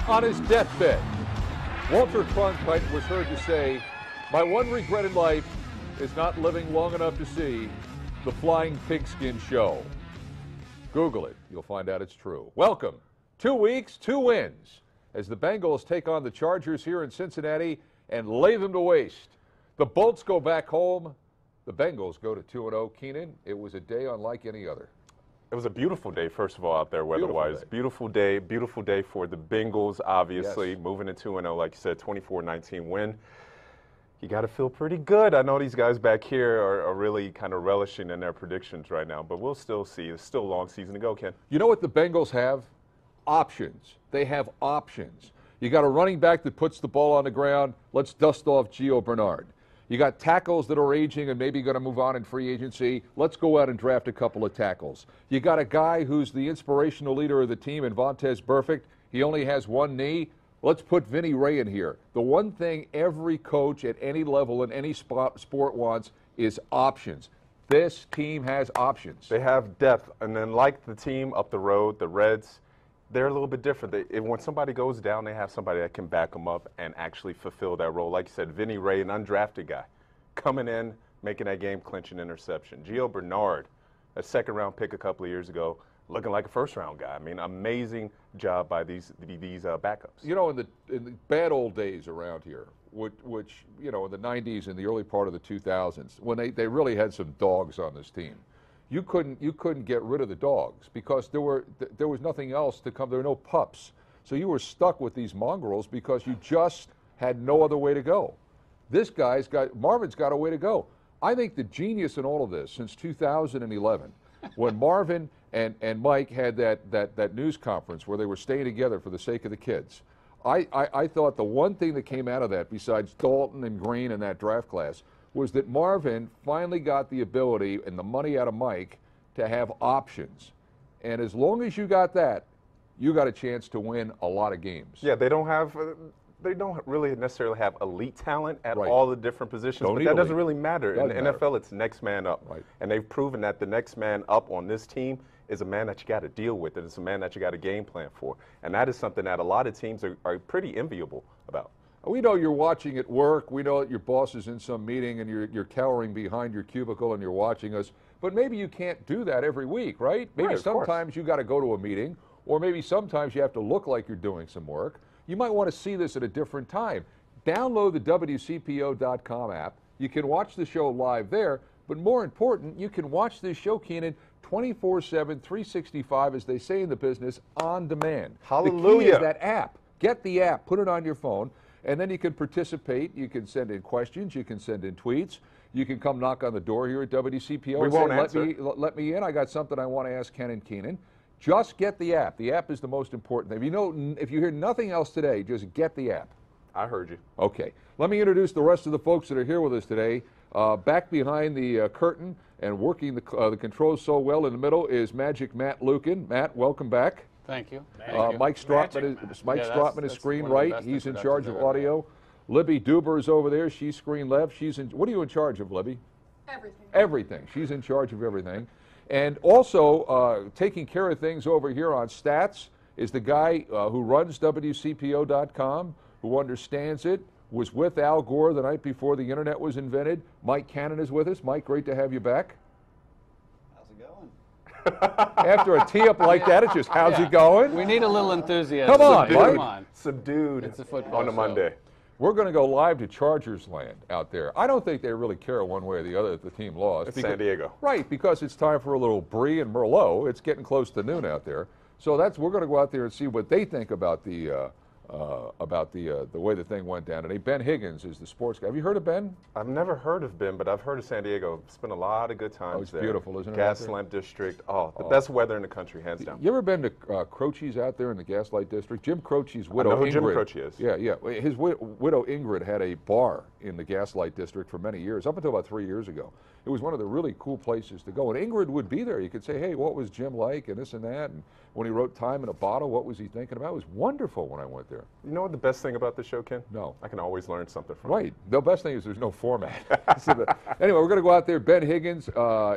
on his deathbed. Walter Cronkite was heard to say, "My one regret in life is not living long enough to see the Flying Pigskin Show." Google it. You'll find out it's true. Welcome. 2 weeks, 2 wins, as the Bengals take on the Chargers here in Cincinnati and lay them to waste. The Bolts go back home. The Bengals go to 2-0. Keenan, it was a day unlike any other. It was a beautiful day, first of all, out there weather-wise. Beautiful day for the Bengals, obviously. Yes. Moving to 2-0, like you said, 24-19 win. You got to feel pretty good. I know these guys back here are really kind of relishing in their predictions right now, but we'll still see. It's still a long season to go, Ken. You know what the Bengals have? Options. They have options. You got a running back that puts the ball on the ground. Let's dust off Gio Bernard. You got tackles that are aging and maybe going to move on in free agency. Let's go out and draft a couple of tackles. You got a guy who's the inspirational leader of the team in Vontaze Burfict. He only has one knee. Let's put Vinny Ray in here. The one thing every coach at any level in any sport wants is options. This team has options. They have depth, and then like the team up the road, the Reds, they're a little bit different. When somebody goes down, they have somebody that can back them up and actually fulfill that role. Like you said, Vinny Ray, an undrafted guy, coming in, making that game-clinching interception. Gio Bernard, a second-round pick a couple of years ago, looking like a first-round guy. I mean, amazing job by these backups. You know, in the bad old days around here, which you know, in the 90s and the early part of the 2000s, when they really had some dogs on this team. You couldn't get rid of the dogs because there was nothing else to come. There were no pups, so you were stuck with these mongrels because you just had no other way to go. Marvin's got a way to go. I think the genius in all of this since 2011, when Marvin and Mike had that news conference where they were staying together for the sake of the kids. I thought the one thing that came out of that, besides Dalton and Green in that draft class, was that Marvin finally got the ability and the money out of Mike to have options. And as long as you got that, you got a chance to win a lot of games. Yeah, they don't really necessarily have elite talent at all the different positions, but that doesn't really matter. In the NFL, it's next man up. Right. And they've proven that the next man up on this team is a man that you got to deal with, and it's a man that you got a game plan for. And that is something that a lot of teams are pretty enviable about. We know you're watching at work. We know that your boss is in some meeting and you're cowering behind your cubicle and you're watching us. But maybe you can't do that every week, right? Maybe sometimes you got to go to a meeting, or maybe sometimes you have to look like you're doing some work. You might want to see this at a different time. Download the WCPO.com app. You can watch the show live there, but more important, you can watch this show, Keenan, 24/7, 365, as they say in the business, on demand. Hallelujah. The key is that app. Get the app, put it on your phone, and then you can participate. You can send in questions. You can send in tweets. You can come knock on the door here at WCPO we and won't say, answer. let me in. I got something I want to ask Ken and Keenan. Just get the app. The app is the most important thing. If you hear nothing else today, just get the app. I heard you. Okay. Let me introduce the rest of the folks that are here with us today. Back behind the curtain and working the controls so well in the middle is Magic Matt Lukin. Matt, welcome back. Thank you. Mike Strotman is screen right. He's in charge of audio. Libby Duber is over there. She's screen left. What are you in charge of, Libby? Everything. Everything. She's in charge of everything. And also taking care of things over here on stats is the guy who runs WCPO.com, who understands it, was with Al Gore the night before the internet was invented. Mike Cannon is with us. Mike, great to have you back. How's it going? After a tee-up like that, it's just, how's it going? We need a little enthusiasm. Come on, Mike. Come on. Subdued It's a football on a show. Monday. We're going to go live to Chargers land out there. I don't think they really care one way or the other that the team lost. It's San Diego. Right, because it's time for a little Brie and Merlot. It's getting close to noon out there. So we're going to go out there and see what they think about the way the thing went down today. Ben Higgins is the sports guy. Have you heard of Ben? I've never heard of Ben, but I've heard of San Diego. Spent a lot of good times it's there. beautiful, isn't it, out there? Gaslamp District. The best weather in the country, hands down. You ever been to Croce's out there in the Gaslight District? Jim Croce's widow, I know who Ingrid. Jim Croce is. Yeah. His widow, Ingrid, had a bar in the Gaslight District for many years, up until about 3 years ago. It was one of the really cool places to go. And Ingrid would be there. You could say, hey, what was Jim like, and this and that. And when he wrote Time in a Bottle, what was he thinking about? It was wonderful when I went there. You know what the best thing about the show, Ken? No. I can always learn something from it. Right. The best thing is there's no format. Anyway, we're going to go out there. Ben Higgins,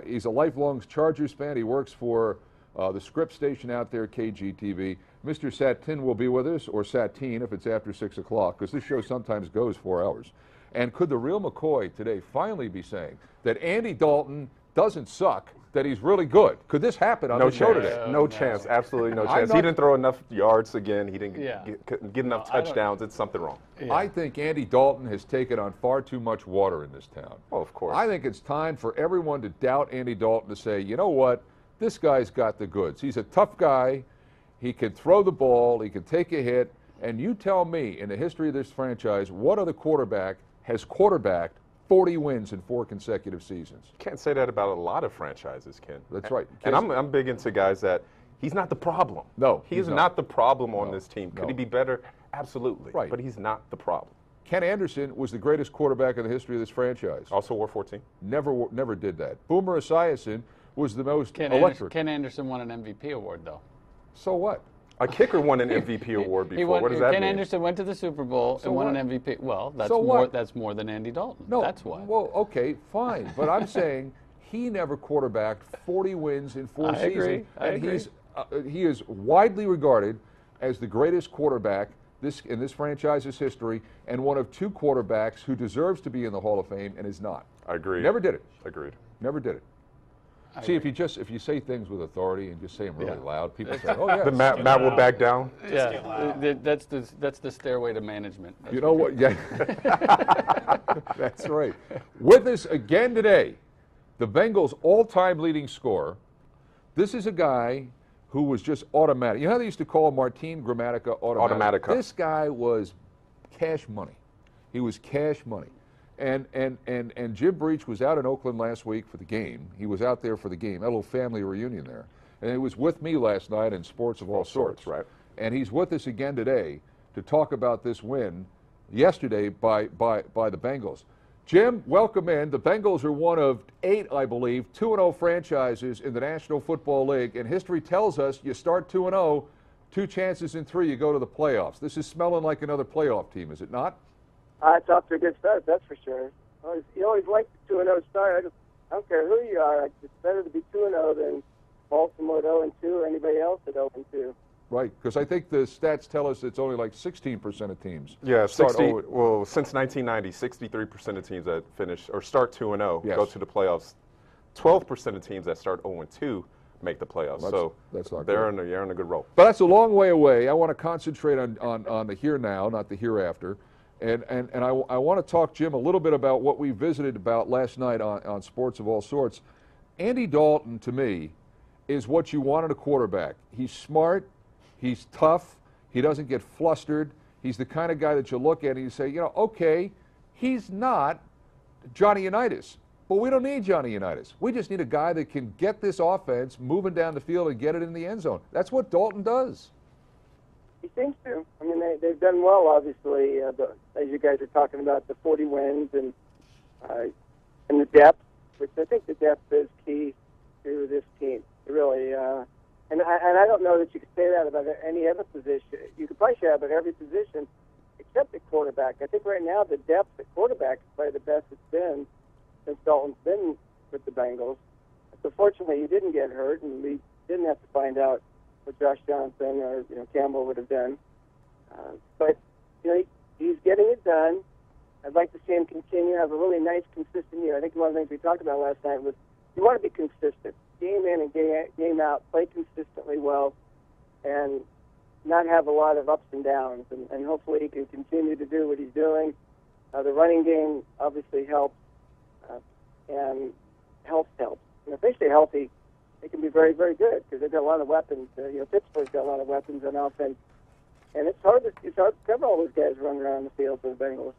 he's a lifelong Chargers fan. He works for the Scripps station out there, KGTV. Mr. Satin will be with us, or Satine if it's after 6 o'clock, because this show sometimes goes 4 hours. And could the Real McCoy today finally be saying that Andy Dalton doesn't suck, that he's really good? Could this happen on the show today? No chance. Absolutely no chance. He didn't throw enough yards again. He didn't get enough touchdowns. It's something wrong. Yeah. I think Andy Dalton has taken on far too much water in this town. Oh, of course. I think it's time for everyone to doubt Andy Dalton, to say, you know what, this guy's got the goods. He's a tough guy. He can throw the ball. He can take a hit. And you tell me, in the history of this franchise, what other quarterback has quarterbacked 40 wins in 4 consecutive seasons? You can't say that about a lot of franchises, Ken. That's right. And I'm big into guys that he's not the problem. No, he's not the problem on this team. Could No. he be better? Absolutely. Right. But he's not the problem. Ken Anderson was the greatest quarterback in the history of this franchise. Also wore 14. Never did that. Boomer Esiason was the most electric. Ken Anderson won an MVP award, though. So what? A kicker won an MVP award before. What does that Ken mean? Anderson went to the Super Bowl and won an MVP. Well, that's So more. what? That's more than Andy Dalton. No. That's why. Well, okay, fine. But I'm saying he never quarterbacked 40 wins in 4 I agree. seasons. I And agree. he is widely regarded as the greatest quarterback in this franchise's history, and one of 2 quarterbacks who deserves to be in the Hall of Fame and is not. I agree. Never did it. Agreed. Never did it. See, if you say things with authority and just say them really loud, people say, "Oh yeah." Then Matt will back down. Yeah, that's the stairway to management. You know what? Yeah, that's right. With us again today, the Bengals' all-time leading scorer. This is a guy who was just automatic. You know how they used to call Martin Gramatica automatic? Automatica. This guy was cash money. He was cash money. And Jim Breech was out in Oakland last week for the game. He was out there for the game, had a little family reunion there. And he was with me last night in Sports of All Sorts. Right. And he's with us again today to talk about this win yesterday by the Bengals. Jim, welcome in. The Bengals are one of 8, I believe, 2-0 franchises in the National Football League. And history tells us you start 2-0, 2 chances in 3, you go to the playoffs. This is smelling like another playoff team, is it not? It's off to a good start, that's for sure. You always like the 2-0 start. I don't care who you are. It's better to be 2-0 than Baltimore at 0-2 or anybody else at 0-2. Right, because I think the stats tell us it's only like 16% of teams. Yeah, start 60. Well, since 1990, 63% of teams that finish or start 2-0 go to the playoffs. 12% of teams that start 0-2 make the playoffs. That's not they're good. in a good role. But that's a long way away. I want to concentrate on the here now, not the hereafter. And I want to talk, Jim, a little bit about what we visited about last night on Sports of All Sorts. Andy Dalton, to me, is what you want in a quarterback. He's smart. He's tough. He doesn't get flustered. He's the kind of guy that you look at and you say, you know, okay, he's not Johnny Unitas, but we don't need Johnny Unitas. We just need a guy that can get this offense moving down the field and get it in the end zone. That's what Dalton does. He seems to. I mean, they've done well, obviously, as you guys are talking about, the 40 wins and the depth, which I think the depth is key to this team. Really, and I don't know that you could say that about any other position. You could probably say that about every position except at quarterback. I think right now the depth at quarterback is probably the best it's been since Dalton's been with the Bengals. So fortunately, he didn't get hurt, and we didn't have to find out what Josh Johnson or Campbell would have done. But he's getting it done. I'd like to see him continue, have a really nice, consistent year. I think one of the things we talked about last night was you want to be consistent. Game in and game out, play consistently well, and not have a lot of ups and downs. And hopefully he can continue to do what he's doing. The running game obviously helps, and health helps. And if they stay healthy, they can be very, very good because they've got a lot of weapons. Pittsburgh's got a lot of weapons on offense. And it's hard to cover all those guys running around the field for the Bengals.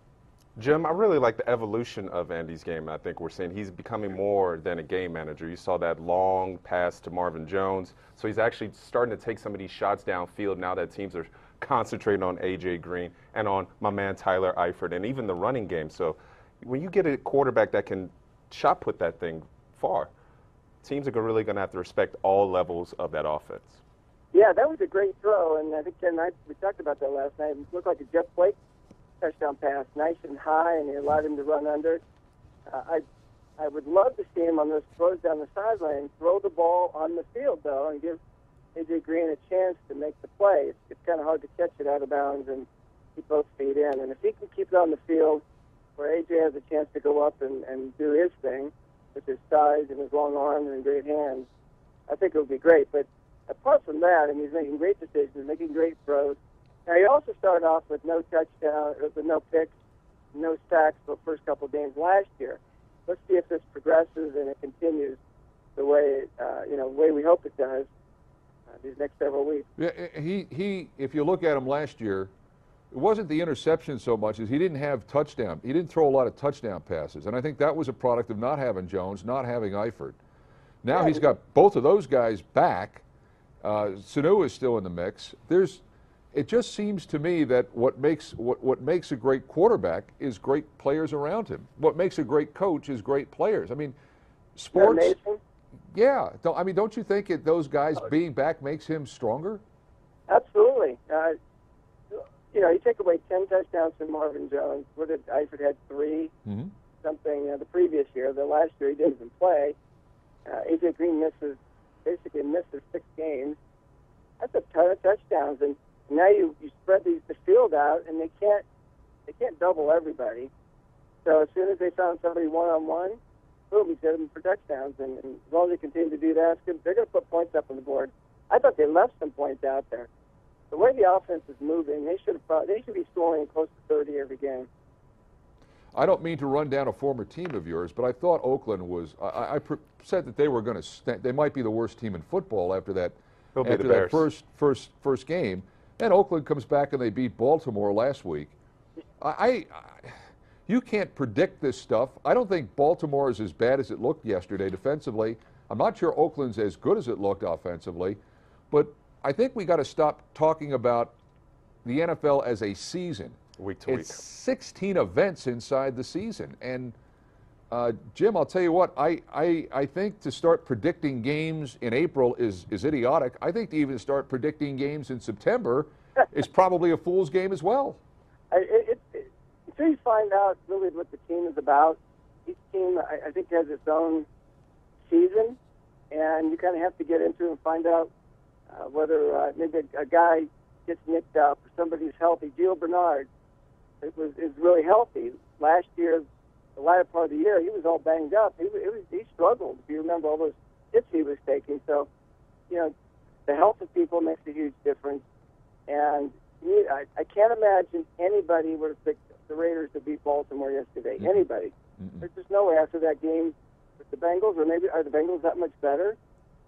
Jim, I really like the evolution of Andy's game. I think we're seeing he's becoming more than a game manager. You saw that long pass to Marvin Jones. So he's actually starting to take some of these shots downfield now that teams are concentrating on A.J. Green and on my man Tyler Eifert and even the running game. So when you get a quarterback that can shot put that thing far, teams are really going to have to respect all levels of that offense. Yeah, that was a great throw, and I think Ken and I, we talked about that last night. It looked like a Jeff Blake touchdown pass, nice and high, and he allowed him to run under it. I would love to see him on those throws down the sideline, throw the ball on the field, though, and give A.J. Green a chance to make the play. It's kind of hard to catch it out of bounds and keep both feet in. And if he can keep it on the field where A.J. has a chance to go up and do his thing with his size and his long arms and great hands, I think it would be great. But apart from that, I mean, he's making great decisions, making great throws. Now, he also started off with no touchdown, with no picks, no sacks for the first couple of games last year. Let's see if this progresses and it continues the way, way we hope it does these next several weeks. Yeah, he. If you look at him last year, it wasn't the interception so much as he didn't have touchdown. He didn't throw a lot of touchdown passes, and I think that was a product of not having Jones, not having Eifert. Now he's got both of those guys back. Sanu is still in the mix. It just seems to me that what makes a great quarterback is great players around him. What makes a great coach is great players. I mean, sports. Yeah. Don't you think those guys being back makes him stronger? Absolutely. You take away 10 touchdowns from Marvin Jones. Eifert had 3, something the previous year. The last year he didn't even play. A.J. Green basically misses 6 games. That's a ton of touchdowns, and now you spread the field out, and they can't double everybody. So as soon as they found somebody one-on-one, boom, he set them for touchdowns. And as long as they continue to do that, they're going to put points up on the board. I thought they left some points out there. The way the offense is moving, they should be scoring close to 30 every game. I don't mean to run down a former team of yours, but I thought Oakland was. I said that they were going to. They might be the worst team in football after that. After that first game, and Oakland comes back and they beat Baltimore last week. You can't predict this stuff. I don't think Baltimore is as bad as it looked yesterday defensively. I'm not sure Oakland's as good as it looked offensively, but I think we got to stop talking about the NFL as a season. Week to week. It's 16 events inside the season. And, Jim, I'll tell you what, I think to start predicting games in April is idiotic. I think to even start predicting games in September is probably a fool's game as well. Until you find out really what the team is about, each team, I think, has its own season, and you kind of have to get into it and find out whether maybe a guy gets nicked up or somebody's healthy. Gio Bernard is really healthy. Last year, the latter part of the year, he was all banged up. He struggled, if you remember all those hits he was taking. So, the health of people makes a huge difference. And I can't imagine anybody would have picked the Raiders to beat Baltimore yesterday. Mm-hmm. Anybody. Mm-hmm. There's just no way after that game with the Bengals, or maybe are the Bengals that much better?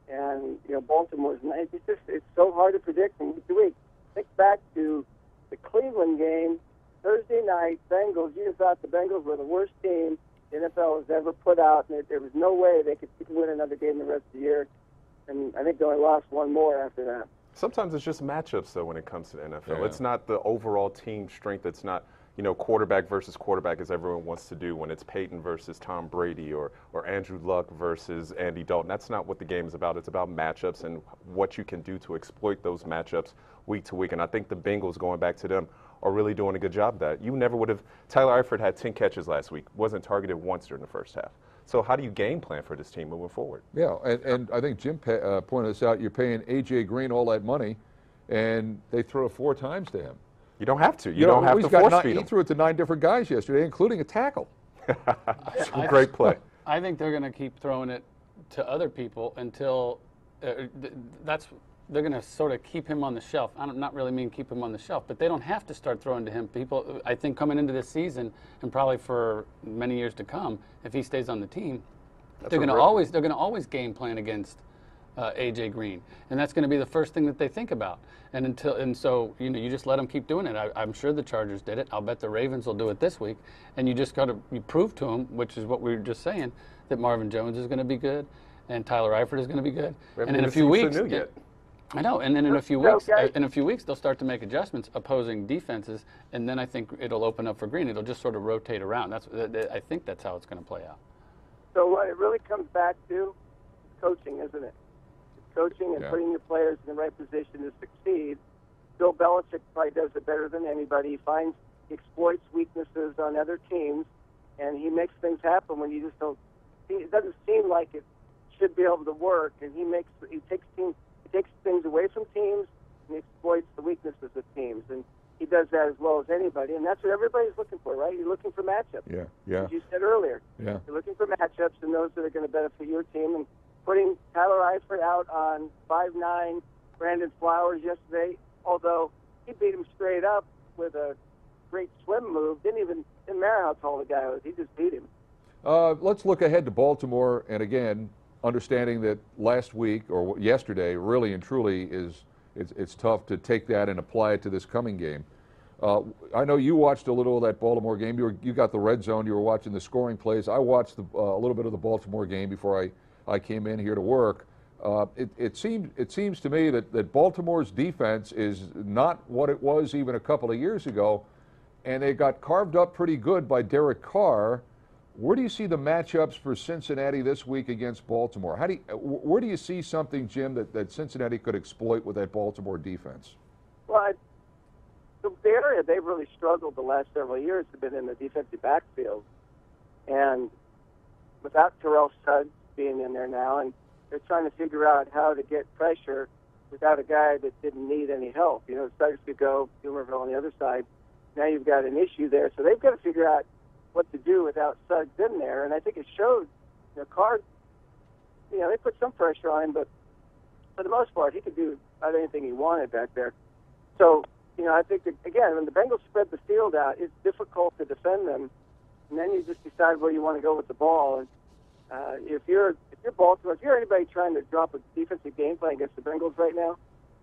And, Baltimore's nice. It's so hard to predict from week to week. Think back to the Cleveland game, Thursday night, Bengals. You thought the Bengals were the worst team the NFL has ever put out, and there was no way they could win another game the rest of the year. And I think they only lost one more after that. Sometimes it's just matchups, though, when it comes to the NFL. Yeah. It's not the overall team strength. It's not, quarterback versus quarterback, as everyone wants to do when it's Peyton versus Tom Brady or Andrew Luck versus Andy Dalton. That's not what the game is about. It's about matchups and what you can do to exploit those matchups week to week. And I think the Bengals, going back to them, are really doing a good job of that. You never would have – Tyler Eifert had 10 catches last week, wasn't targeted once during the first half. So how do you game plan for this team moving forward? Yeah, and I think Jim pointed this out. You're paying A.J. Green all that money, and they throw it 4 times to him. You don't have to. You don't have to force feed him. He threw it to 9 different guys yesterday, including a tackle. Great play. I think they're going to keep throwing it to other people until they're going to sort of keep him on the shelf. I don't not really mean keep him on the shelf, but they don't have to start throwing to him. People, I think, coming into this season and probably for many years to come, if he stays on the team, they're going to always game plan against A.J. Green, and that's going to be the first thing that they think about. So you just let them keep doing it. I'm sure the Chargers did it. I'll bet the Ravens will do it this week. And you just you prove to them, which is what we were just saying, that Marvin Jones is going to be good, and Tyler Eifert is going to be good. And in a few weeks, I know. And then in a few weeks, they'll start to make adjustments, opposing defenses, and then I think it'll open up for Green. It'll just sort of rotate around. I think that's how it's going to play out. So what it really comes back to is coaching, isn't it? Coaching and putting your players in the right position to succeed. Bill Belichick probably does it better than anybody. He exploits weaknesses on other teams, and he makes things happen when you just don't. It doesn't seem like it should be able to work, and he takes teams. takes things away from teams and he exploits the weaknesses of teams. And he does that as well as anybody, and that's what everybody's looking for, right? You're looking for matchups. Yeah. As you said earlier. Yeah. You're looking for matchups and those that are going to benefit your team. And putting Tyler Eifert out on 5'9", Brandon Flowers yesterday, although he beat him straight up with a great swim move, didn't matter how tall the guy was. He just beat him. Let's look ahead to Baltimore, and again, understanding that last week or yesterday, really and truly it's tough to take that and apply it to this coming game. I know you watched a little of that Baltimore game. You got the red zone. You were watching the scoring plays. I watched a little bit of the Baltimore game before I came in here to work. It seems to me that Baltimore's defense is not what it was even a couple of years ago, and they got carved up pretty good by Derek Carr. Where do you see the matchups for Cincinnati this week against Baltimore? Where do you see something, Jim, that Cincinnati could exploit with that Baltimore defense? Well, the area they've really struggled the last several years has been in the defensive backfield. And without Terrell Suggs being in there now, and they're trying to figure out how to get pressure without a guy that didn't need any help. You know, Suggs could go, Humerville on the other side. Now you've got an issue there. So they've got to figure out what to do without Suggs in there. And I think it showed, Carr, they put some pressure on him, but for the most part, he could do about anything he wanted back there. So, I think that, again, when the Bengals spread the field out, it's difficult to defend them. And then you just decide where you want to go with the ball. And if you're Baltimore, if you're anybody trying to drop a defensive game plan against the Bengals right now,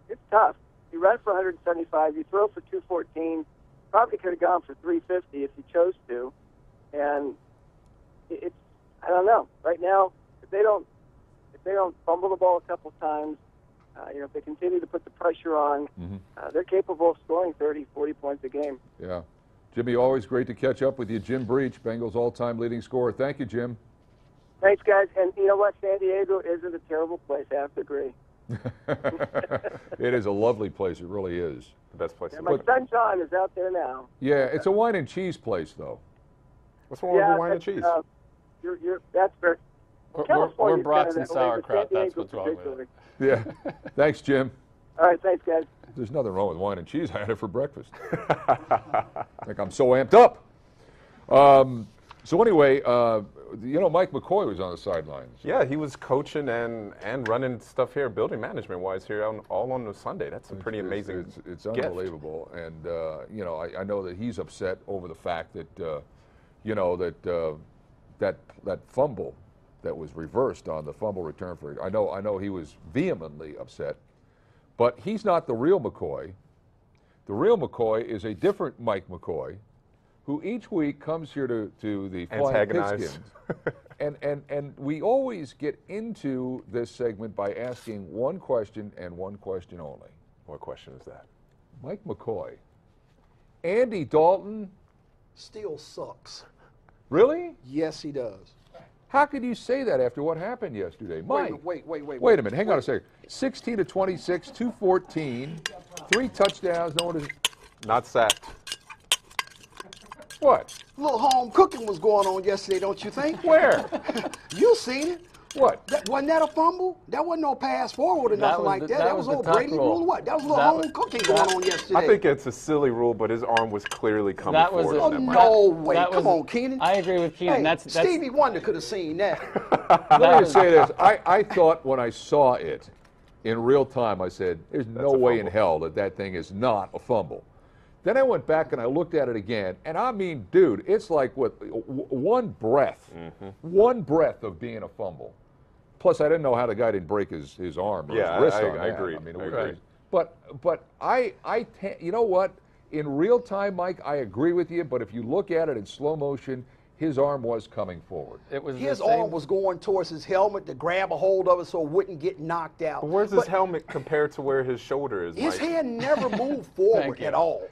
it's tough. You run for 175, you throw for 214, probably could have gone for 350 if you chose to. And I don't know. Right now, if they don't fumble the ball a couple times, if they continue to put the pressure on, they're capable of scoring 30, 40 points a game. Yeah. Jimmy, always great to catch up with you. Jim Breech, Bengals all-time leading scorer. Thank you, Jim. Thanks, guys. And you know what? San Diego isn't a terrible place. I have to agree. It is a lovely place. It really is. The best place. Yeah, my son John is out there now. Yeah, it's a wine and cheese place, though. What's wrong with wine and cheese? That's very. We're brats and sauerkraut. That's what's wrong with it. Yeah. Thanks, Jim. All right, thanks, guys. There's nothing wrong with wine and cheese. I had it for breakfast. Like I'm so amped up. So anyway, Mike McCoy was on the sidelines. Yeah, he was coaching and running stuff here, building management-wise here all on the Sunday. That's a pretty amazing It's gift. unbelievable. And, I know that he's upset over the fact that, that fumble that was reversed on the fumble return for I know he was vehemently upset. But he's not the real McCoy. The real McCoy is a different Mike McCoy, who each week comes here to the Flying Pigskin. and we always get into this segment by asking one question and one question only. What question is that? Mike McCoy. Andy Dalton still sucks. Really? Yes, he does. How could you say that after what happened yesterday? Mike. Wait a minute. Hang on a second. 16 to 26, 214, 3 touchdowns. No one is. Not sacked. What? A little home cooking was going on yesterday, don't you think? Where? You seen it. What? Wasn't that a fumble? That wasn't no pass forward or nothing like that. That was old Brady rule. What? That was a little home cooking going on yesterday. I think it's a silly rule, but his arm was clearly coming forward. Oh, no way. Come on, Keenan. I agree with Keenan. Hey, that's Stevie Wonder could have seen that. Let me say this. I thought when I saw it in real time, I said, there's no way in hell that thing is not a fumble. Then I went back and I looked at it again, and I mean, dude, it's like one breath of being a fumble. Plus, I didn't know how the guy didn't break his arm or his wrist on that. I agree. I mean, I agree. But you know what? In real time, Mike, I agree with you. But if you look at it in slow motion, his arm was coming forward. His arm was going towards his helmet to grab a hold of it so it wouldn't get knocked out. But where's his helmet compared to where his shoulder is, Mike? His hand never moved forward at all.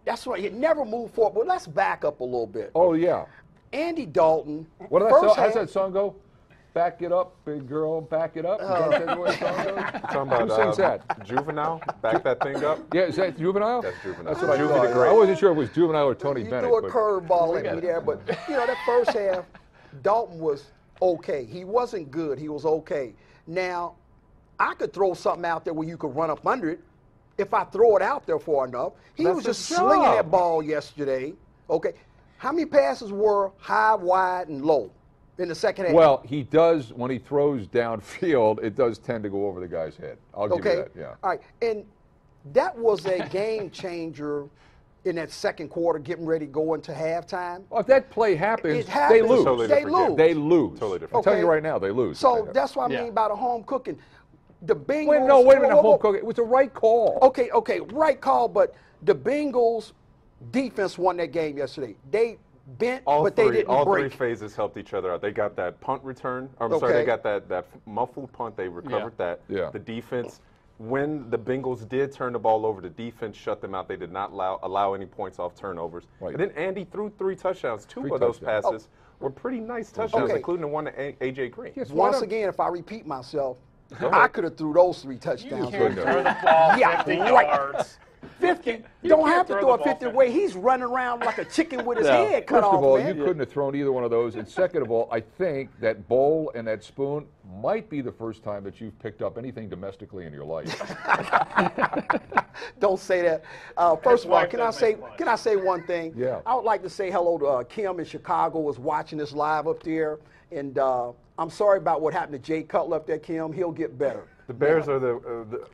That's right. It never moved forward. But let's back up a little bit. Oh, yeah. Andy Dalton. How's that song go? Back it up, big girl, back it up. Is that the way the song goes? Talking about, who sings that? Juvenile? Back that thing up? Yeah, is that Juvenile? That's Juvenile. That's what I thought. I wasn't sure if it was Juvenile or Tony Bennett. You threw a curveball at me there, but, that first half, Dalton was okay. He wasn't good. He was okay. Now, I could throw something out there where you could run up under it if I throw it out there far enough. He That's was just his slinging job. that ball yesterday. Okay. How many passes were high, wide, and low in the second half? Well, he does, when he throws downfield, it does tend to go over the guy's head. I'll give you that, yeah. All right. And that was a game changer in that second quarter, getting ready to go into halftime. Well, if that play happens, It happens. they lose. Totally They different game. lose. They lose. Totally different. I'm telling you Okay. right now, they lose. So that's what I Yeah. mean by the home cooking. The Bengals. Wait a minute, whoa, home whoa. cooking. It was a right call. Okay, right call, but the Bengals defense won that game yesterday. They bent, but they didn't all break. three phases helped each other out. They got that punt return. I'm sorry, Okay. they got that muffled punt. They recovered that. Yeah. The defense, when the Bengals did turn the ball over, the defense shut them out. They did not allow any points off turnovers. Right. And then Andy threw 3 touchdowns. Two Three of those touchdowns. passes were pretty nice touchdowns, Okay. including the one to A.J. Green. Yes, Once again, if I repeat myself, I could have threw those 3 touchdowns. can't right throw there. the ball Yeah, 50 right. yards. 50. Don't can't have to throw throw the a ball 50 50. way. He's running around like a chicken with his No. head cut First off, of all, man. you couldn't have thrown either one of those. And second of all, I think that bowl and that spoon might be the first time that you've picked up anything domestically in your life. Don't say that. First of all, wife does make fun. can I say one thing? Yeah. I would like to say hello to Kim in Chicago was watching this live up there, and I'm sorry about what happened to Jay Cutler up there, Kim. He'll get better. The Bears are my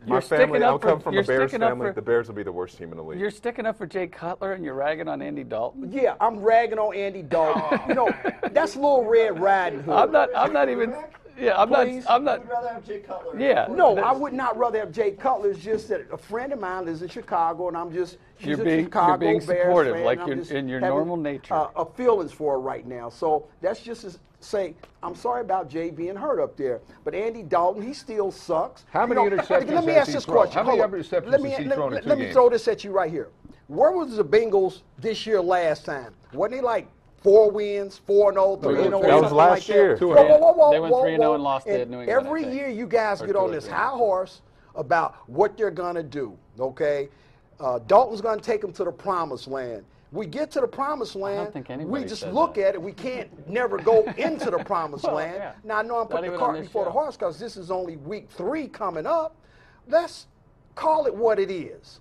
You're family. sticking I'll up come for- from a you're Bears sticking up family. for- The Bears will be the worst team in the league. You're sticking up for Jay Cutler and you're ragging on Andy Dalton. Yeah, I'm ragging on Andy Dalton. You know, that's Little Red Riding Hood. I'm not even. Yeah, I'm Please. not. I'd rather have Jay Cutler. Yeah. No, I would not rather have Jay Cutler. It's just that a friend of mine lives in Chicago, and I'm just she's You're a being- Chicago you're being Bears supportive, fan, like and I'm you're just in your having, normal nature. A feelings for her right now. So that's just to say I'm sorry about Jay being hurt up there, but Andy Dalton, he still sucks. How many interceptions Let me has ask he this thrown? question. How many Hold on. interceptions Let me- has he let- thrown in 2 Let me games? throw this at you right here. Where was the Bengals this year last time? Wasn't they like 4 wins, 4-0, 3-0? That was something last like that? year. Two Whoa, and- whoa, whoa, they went whoa, 3-0 whoa. and lost to And New England, I every think. year you guys Or get 2 on or this 3. high horse about what they're going to do, okay? Dalton's going to take them to the promised land. We get to the promised land, think anybody we just said look that. at it. We can't never go into the promised Well, land. yeah. Now, I know I'm Not putting the even cart on this before the show. horse because this is only week 3 coming up. Let's call it what it is.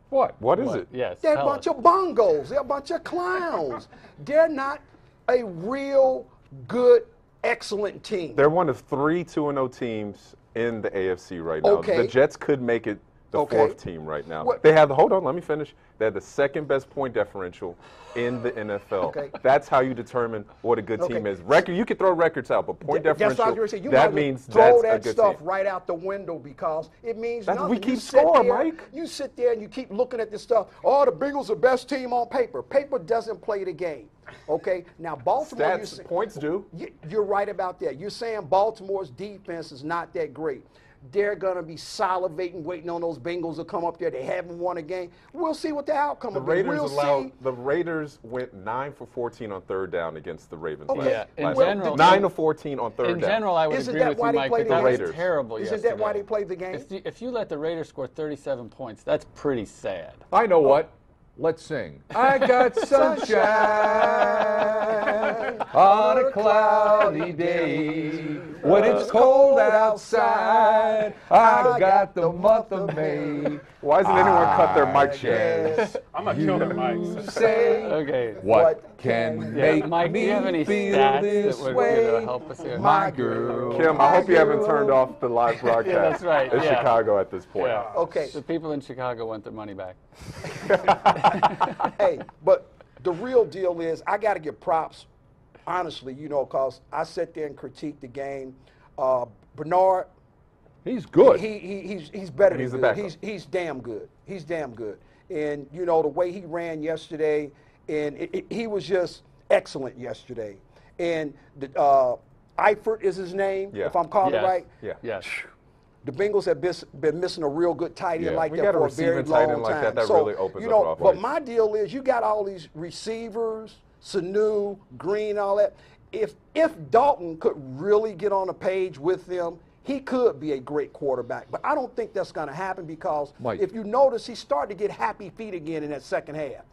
What is it? Yes. They're a tell bunch us. of bongos. They're a bunch of clowns. They're not a real good, excellent team. They're one of 3 2-0 teams in the AFC right now. Okay. The Jets could make it the Okay. 4th team right now. What- They have hold on, let me finish. They have the 2nd best point differential in the NFL. Okay. That's how you determine what a good team Okay. is. Record, you can throw records out, but point That's what I was differential, going to say. You might as that well means throw that's a that good stuff team. right out the window because it means That's- nothing. we You keep sit score, there- Mike. You sit there and you keep looking at this stuff. Oh, the Bengals are the best team on paper. Paper doesn't play the game. Okay? Now, Baltimore, Stats, points do. you're right about that. You're saying Baltimore's defense is not that great. They're going to be salivating, waiting on those Bengals to come up there. They haven't won a game. We'll see what the outcome The will be. Raiders We'll see. the Raiders went 9 for 14 on 3rd down against the Ravens Okay. last, Yeah, in last general- week. 9 of 14 on 3rd In down. general, I would Isn't agree that with why you, they Mike, play but the that was Raiders? terrible Isn't yesterday. that why they played the game? If you let the Raiders score 37 points, that's pretty sad. I know what. Let's sing. I got sunshine on a cloudy day. When it's cold outside, I got the month of May. Why doesn't anyone cut their mic shades? Yes, I'm going to kill their mics. say Okay. what can make Mike, do me you have any feel stats this that would way, help us here? my girl. Kim, I hope you haven't turned off the live broadcast Yeah, that's right, in yeah. Chicago at this point. Yeah. Okay. The people in Chicago want their money back. Hey, but the real deal is I got to give props, honestly, you know, because I sat there and critiqued the game. Bernard, He's good. he's better He's than the good. backup. He's damn good. He's damn good. And, you know, the way he ran yesterday, and he was just excellent yesterday. And Eifert is his name, Yeah. if I'm calling Yes. it right. Yeah. Yes. The Bengals have been missing a real good tight end Yeah. like We that got a for a very receiving tight end long like time. that. That So, really opens you up know, our but offense. my deal is you got all these receivers, Sanu, Green, all that. If Dalton could really get on a page with them, he could be a great quarterback. But I don't think that's going to happen because Mike. if you notice, he's starting to get happy feet again in that second half.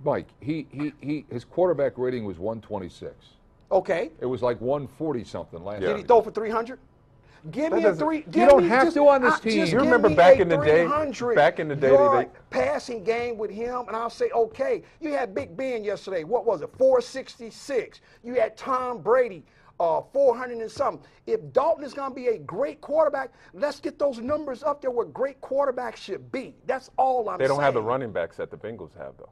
Mike, his quarterback rating was 126. Okay. It was like 140 something last Yeah. Did year. he throw for 300? Give me a three. You don't have to on this team. You remember back in the day, passing game with him, and I'll say, okay, you had Big Ben yesterday. What was it, 466? You had Tom Brady, 400 and something. If Dalton is going to be a great quarterback, let's get those numbers up there where great quarterbacks should be. That's all I'm saying. They don't have the running backs that the Bengals have, though.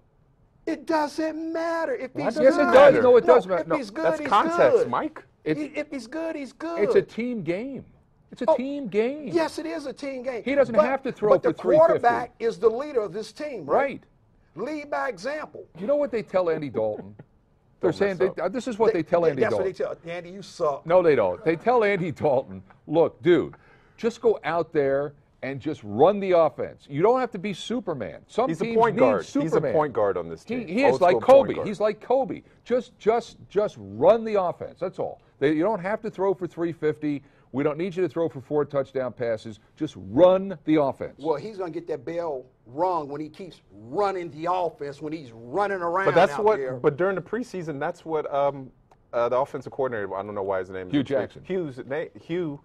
It doesn't matter if he's yes, good. it does. No, it does matter. If he's good, That's he's context, good. Mike. If he's good, he's good. It's a team game. It's a team game. Yes, it is a team game. He doesn't have to throw but for the 350. quarterback is the leader of this team, right? Lead by example. You know what they tell Andy Dalton? They're saying this is what they tell Andy Dalton. That's what they tell Andy. You suck. No, they don't. They tell Andy Dalton, look, dude, just go out there and just run the offense. You don't have to be Superman. Some He's a teams point need guard. Superman. He's a point guard on this team. He is like Kobe. He's like Kobe. Just run the offense. That's all. You don't have to throw for 350. We don't need you to throw for 4 touchdown passes. Just run the offense. Well, he's going to get that bell rung when he keeps running the offense, when he's running around But that's out what. there. But during the preseason, that's what the offensive coordinator. I don't know why his name is Hugh Jackson. Hugh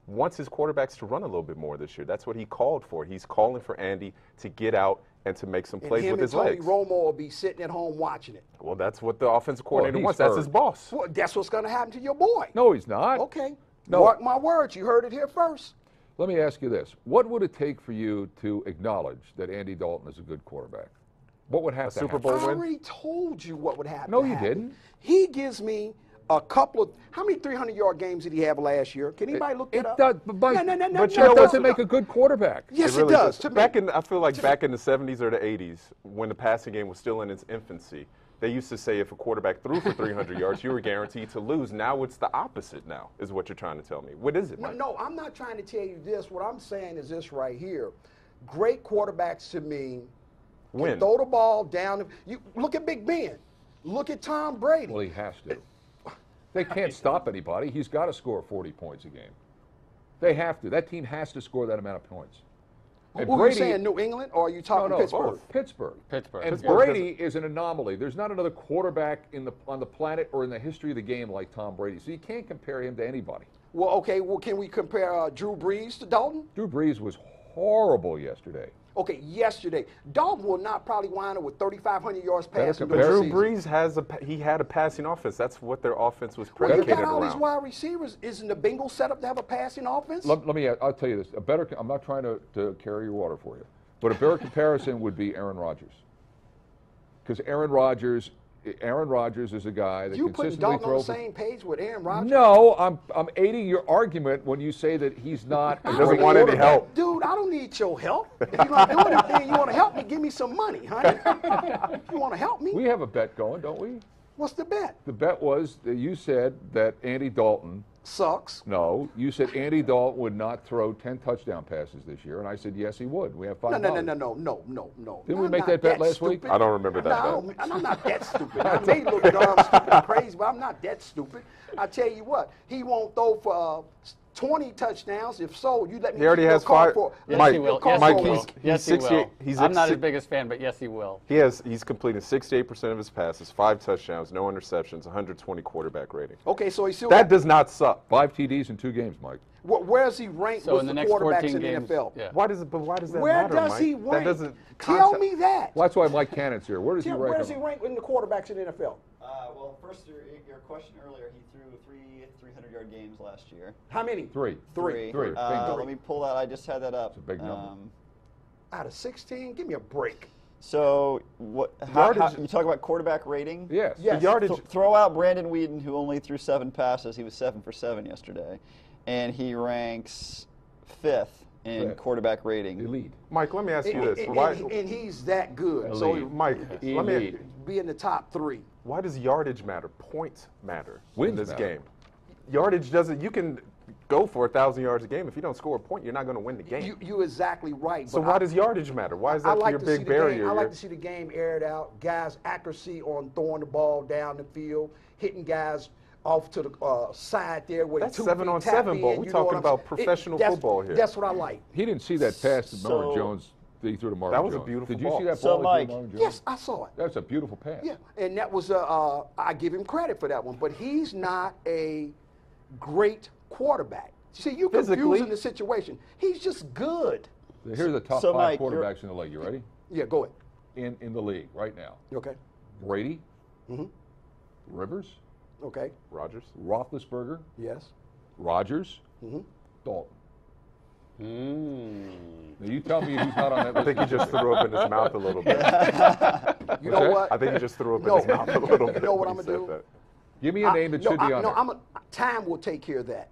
wants his quarterbacks to run a little bit more this year. That's what he called for. He's calling for Andy to get out and to make some plays with his legs. And Tony Romo will be sitting at home watching it. Well, that's what the offensive coordinator wants. hurt. That's his boss. Well, that's what's going to happen to your boy. No, he's not. Okay. No. Mark my words. You heard it here first. Let me ask you this. What would it take for you to acknowledge that Andy Dalton is a good quarterback? What would have to Super happen? Bowl I win? already told you what would happen. No, you didn't. He gives me a couple of. How many 300-yard games did he have last year? Can anybody look that It up? does, but But you know that what? doesn't make a good quarterback. Yes, really it does. To me. I feel like back in the 70s or the 80s, when the passing game was still in its infancy, they used to say if a quarterback threw for 300 yards, you were guaranteed to lose. Now it's the opposite now, is what you're trying to tell me. What is it, Mike? No, I'm not trying to tell you this. What I'm saying is this right here. Great quarterbacks to me Win. can throw the ball down. You look at Big Ben. Look at Tom Brady. Well, he has to. They can't stop anybody. He's got to score 40 points a game. They have to. That team has to score that amount of points. And Who are you saying, New England, or are you talking Pittsburgh? both. Pittsburgh. Pittsburgh. And Pittsburgh Brady is an anomaly. There's not another quarterback on the planet or in the history of the game like Tom Brady. So you can't compare him to anybody. Well, okay. Well, can we compare Drew Brees to Dalton? Drew Brees was horrible yesterday. Okay, yesterday. Dalton will not probably wind up with 3,500 yards passing. But during Drew the season. Brees had a passing offense. That's what their offense was Well, you predicated got all these around. wide receivers. Isn't the Bengals set up to have a passing offense? I'll tell you this. I'm not trying to carry your water for you, but a better comparison would be Aaron Rodgers. Because Aaron Rodgers is a guy that You putting consistently Dalton on throws. the same page with Aaron Rodgers? No, I'm aiding your argument when you say that he's not. I He don't doesn't need want any your help. Dude, I don't need your help. If you're going to do anything, you want to help me, give me some money, honey. If you want to help me, We have a bet going, don't we? what's the bet? The bet was that you said that Andy Dalton. Sucks. No, you said Andy Dalton would not throw 10 touchdown passes this year, and I said yes, he would. We have $5. No. Didn't we I'm make not that bet last week? stupid. I don't remember that No, bet. I'm not that stupid. I may look dumb, stupid, and crazy, but I'm not that stupid. I tell you what, he won't throw for 20 touchdowns. If so, you let me. He already keep your has card 5. for- Yes, Mike, he will. Mike, Yes, Mike, he will. he's Yes, he will. 68. He's I'm not at his biggest fan, but yes, he will. He's completed 68% of his passes, 5 touchdowns, no interceptions, 120 quarterback rating. Okay, so he still. That does not suck. 5 TDs in 2 games, Mike. Where's he ranked So with in the the next quarterbacks 14 in games, the NFL? yeah. Why does that Where matter, does Mike? he rank? That doesn't Tell me that. Well, that's why Mike Cannon's here. Where does he rank? Where does he him? rank in the quarterbacks in the NFL? Well, first, your question earlier, he threw 300-yard games last year. How many? 3. Three. Bingo. Let me pull that. I just had that up. It's a big number. Out of 16? Give me a break. So, how Yardage- you talk about quarterback rating? Yes. Yes. The yardage. Throw out Brandon Whedon, who only threw 7 passes. He was 7 for 7 yesterday. And he ranks 5th in Fifth. quarterback rating. Elite. Mike, let me ask you this. And he's that good. So Elite. Mike, let me. Elite. be in the top 3. Why does yardage matter? Points matter Wins in this matter. game. Yardage doesn't. You can go for 1,000 yards a game. If you don't score a point, you're not going to win the game. You're exactly right. So but why does yardage matter? Why is that your to big see the barrier? game, I like to see the game aired out. Guys' accuracy on throwing the ball down the field, hitting guys off to the side there where That's the 2 7 on feet tap 7 ball. in, We're you know talking what I'm about saying? professional That's- football here. That's what I like. He didn't see that pass to Marvin So- Jones that he threw to Marvin That was a Jones. beautiful Did you ball. see that So, ball he Mike- threw to Marvin Jones? Yes, I saw it. That's a beautiful pass. Yeah, and that was I give him credit for that one, but he's not a great quarterback. See, you confusing the situation. He's just good. Here's the top So, 5 Mike, quarterbacks in the league. You ready? Yeah, go ahead. In the league right now. Okay. Brady, Mm-hmm. Rivers, Okay. Rodgers. Roethlisberger, Yes. Rodgers, Mm-hmm. Dalton. Now you tell me who's not on that list. I think he just threw up in his mouth a little bit. You know what? I think he just threw up in his mouth a little bit. You know what when I'm he gonna said do? that. Give me a name that should be on there. Time will take care of that.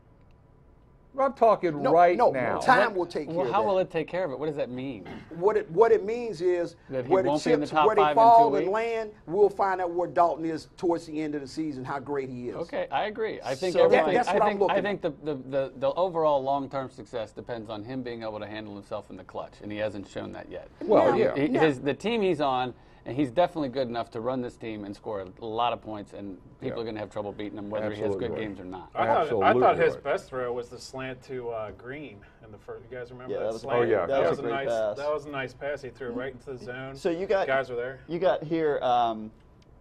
I'm talking No, right no, now. time will take care Well, of how that. will it take care of it? What does that mean? What it means is That he where the won't be in the chips, top where 5 they in fall 2 and weeks? land, we'll find out where Dalton is towards the end of the season, how great he is. Okay, I agree. I think So everything. that's what I'm looking I think the overall long-term success depends on him being able to handle himself in the clutch, and he hasn't shown that yet. Well, yeah. The team he's on, and he's definitely good enough to run this team and score a lot of points, and people are going to have trouble beating him whether he Absolutely has good right. games or not. I thought his right. best throw was the slant to Green in the first. You guys remember Yeah, that that was- slant? oh, yeah. that was a a great nice. pass. That was a nice pass. He threw right into the zone. So you got guys were there. You got here.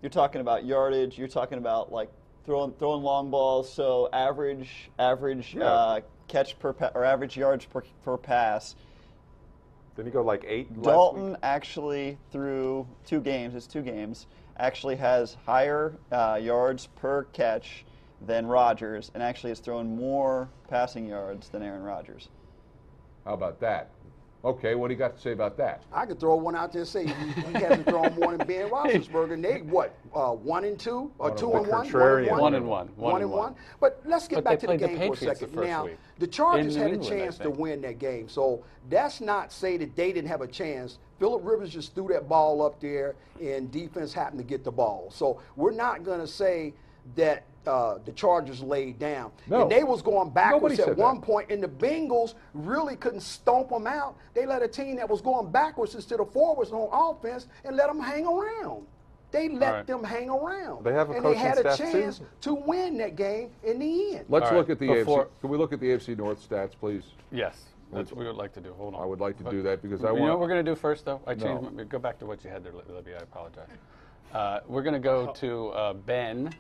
You're talking about yardage. You're talking about like throwing long balls. So average catch per or average yards per pass. Didn't he go like 8 last Dalton week? actually through 2 games. It's 2 games. Actually has higher yards per catch than Rodgers, and actually has thrown more passing yards than Aaron Rodgers. How about that? Okay, what do you got to say about that? I could throw one out there and say he hasn't thrown more than Ben Roethlisberger. And they 1 and 2 or 2 and 1? contrarian. 1 and 1. 1 and 1. But let's get But back they to the played the game for a Patriots the second. first Now, week. the Chargers In had New a England, I chance to think. win that game. So that's not say that they didn't have a chance. Phillip Rivers just threw that ball up there, and defense happened to get the ball. So we're not going to say that the Chargers laid down. No. And they was going backwards Nobody at said one that. point, and the Bengals really couldn't stomp them out. They let a team that was going backwards instead of forwards on offense and let them hang around. They let right. them hang around. They have a and they coaching had a staff, too. chance to win that game in the end. Let's All look right, at the before- AFC. Can we look at the AFC North stats, please? Yes, that's what we would like to do. Hold on. I would like to do that because I You know what want. we're going to do first, though? I No. changed. Go back to what you had there, Libby. I apologize. We're going to go to Ben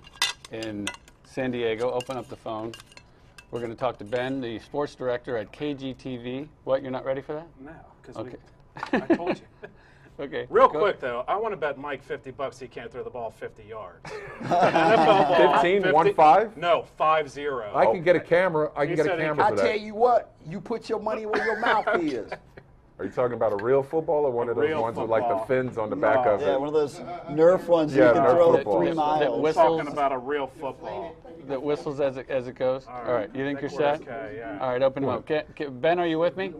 in San Diego. Open up the phone. We're going to talk to Ben, the sports director at KGTV. What? You're not ready for that? No, because Okay. I told you. Okay. Real go- quick though, I want to bet Mike $50 he can't throw the ball 50 yards. NFL ball, 15, 50 1-5? No, 5-0. I can get a camera. I can He get a said he camera I for tell that. you what, you put your money where your mouth is. Are you talking about a real football or one of those real ones with like the football. fins on the back of Yeah, it? one of those Nerf ones Yeah, you can Nerf throw football. 3 That miles. whistles. Talking about a real football. That whistles as it goes. All right. You think you're set? Okay, yeah. All right. Open them up. Ben, are you with me?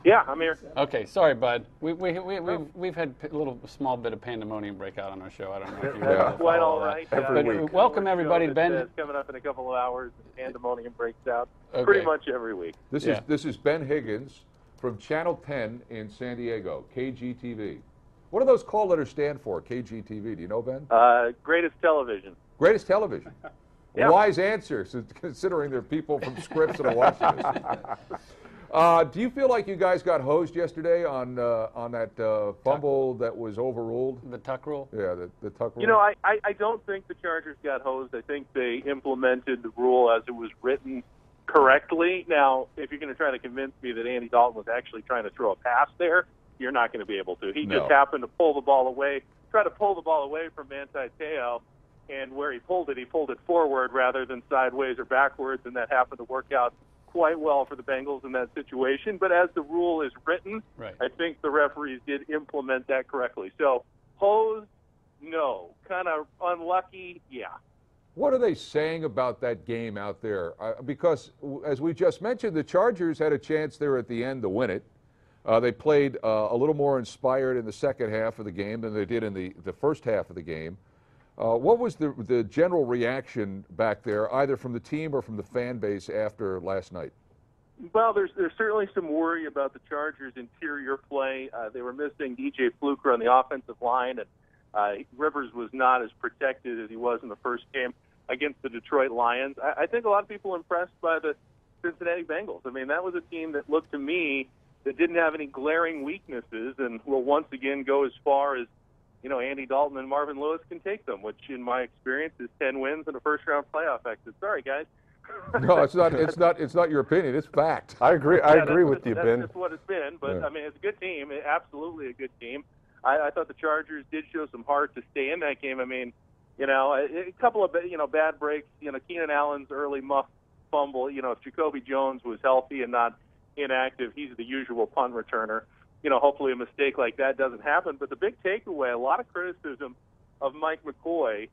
Yeah, I'm here. Okay. Sorry, bud. We've had a little small bit of pandemonium break out on our show. I don't know if you Yeah. follow Quite that. all right. Every But week. welcome everybody to Ben. It's coming up in a couple of hours. Pandemonium breaks out Okay. pretty much every week. This Yeah. is Ben Higgins from Channel 10 in San Diego, KGTV. What do those call letters stand for? KGTV. Do you know, Ben? Greatest television. Greatest television. Yeah. Wise answer, considering there are people from Scripps that are watching this. Do you feel like you guys got hosed yesterday on that fumble that was overruled? The tuck rule. Yeah, the tuck rule. You know, I don't think the Chargers got hosed. I think they implemented the rule as it was written correctly. Now, if you're going to try to convince me that Andy Dalton was actually trying to throw a pass there, you're not going to be able to. He No. just happened to pull the ball away, try to pull the ball away from Manti Te'o, and where he pulled it forward rather than sideways or backwards, and that happened to work out quite well for the Bengals in that situation. But as the rule is written, Right. I think the referees did implement that correctly. So, hosed, no. Kind of unlucky, yeah. What are they saying about that game out there? Because, as we just mentioned, the Chargers had a chance there at the end to win it. They played a little more inspired in the second half of the game than they did in the first half of the game. What was the general reaction back there, either from the team or from the fan base after last night? Well, there's certainly some worry about the Chargers' interior play. They were missing DJ Fluker on the offensive line, and Rivers was not as protected as he was in the first game against the Detroit Lions. I think a lot of people impressed by the Cincinnati Bengals. I mean, that was a team that looked to me that didn't have any glaring weaknesses and will once again go as far as, Andy Dalton and Marvin Lewis can take them, which in my experience is 10 wins and a first-round playoff exit. Sorry, guys. No, it's not. It's not. It's not your opinion. It's fact. I agree. I Yeah, agree that's with you, that's Ben. just what it's been. But Yeah. I mean, it's a good team. Absolutely a good team. I thought the Chargers did show some heart to stay in that game. I mean, a couple of bad breaks. Keenan Allen's early muff fumble. If Jacoby Jones was healthy and not inactive, he's the usual punt returner. Hopefully a mistake like that doesn't happen. But the big takeaway, a lot of criticism of Mike McCoy,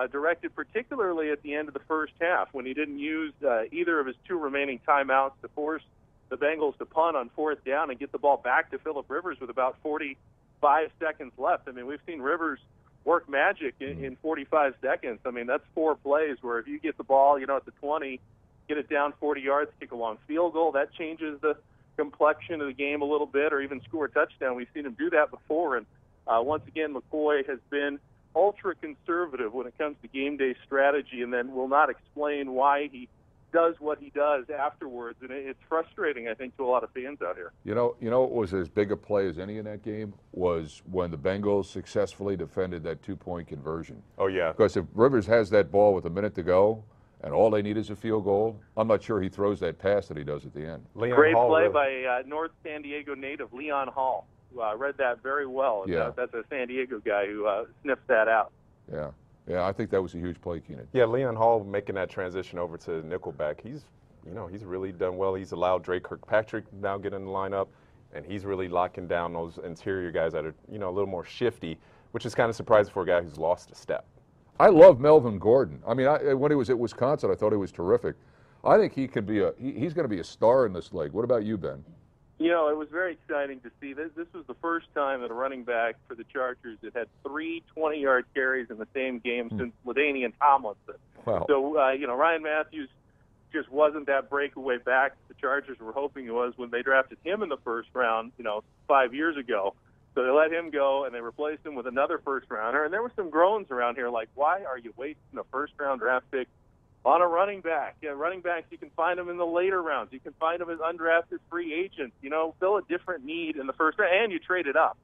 directed particularly at the end of the first half when he didn't use either of his two remaining timeouts to force the Bengals to punt on fourth down and get the ball back to Phillip Rivers with about 45 seconds left. I mean, we've seen Rivers work magic in 45 seconds. I mean, that's 4 plays where if you get the ball, at the 20, get it down 40 yards, kick a long field goal, that changes the complexion of the game a little bit, or even score a touchdown. We've seen him do that before. And once again, McCoy has been ultra conservative when it comes to game day strategy, and then will not explain why he does what he does afterwards, and it's frustrating, I think, to a lot of fans out here. What was as big a play as any in that game was when the Bengals successfully defended that 2-point conversion. Oh, yeah. Because if Rivers has that ball with a minute to go, and all they need is a field goal, I'm not sure he throws that pass that he does at the end. Great play by North San Diego native Leon Hall. Read that very well. Yeah. That's a San Diego guy who sniffed that out. Yeah, I think that was a huge play, Keenan. Yeah, Leon Hall making that transition over to Nickelback. He's really done well. He's allowed Drake Kirkpatrick now get in the lineup, and he's really locking down those interior guys that are, a little more shifty, which is kind of surprising for a guy who's lost a step. I love Melvin Gordon. I mean, when he was at Wisconsin, I thought he was terrific. I think he could be he's going to be a star in this league. What about you, Ben? It was very exciting to see. This was the first time that a running back for the Chargers that had 3 20-yard carries in the same game since LaDainian Tomlinson. Wow. So, Ryan Matthews just wasn't that breakaway back the Chargers were hoping he was when they drafted him in the first round, 5 years ago. So they let him go, and they replaced him with another first-rounder. And there were some groans around here like, why are you wasting a first-round draft pick on a running back? Yeah, running backs, you can find them in the later rounds. You can find them as undrafted free agents. Fill a different need in the first round. And you traded up,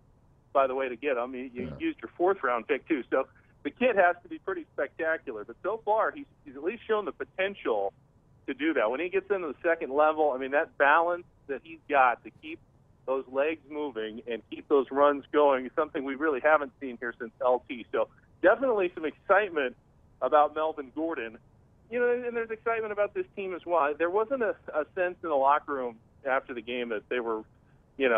by the way, to get them. You used your 4th-round pick, too. So the kid has to be pretty spectacular. But so far, he's at least shown the potential to do that. When he gets into the second level, I mean, that balance that he's got to keep those legs moving and keep those runs going is something we really haven't seen here since LT. So definitely some excitement about Melvin Gordon. And there's excitement about this team as well. There wasn't a sense in the locker room after the game that they were,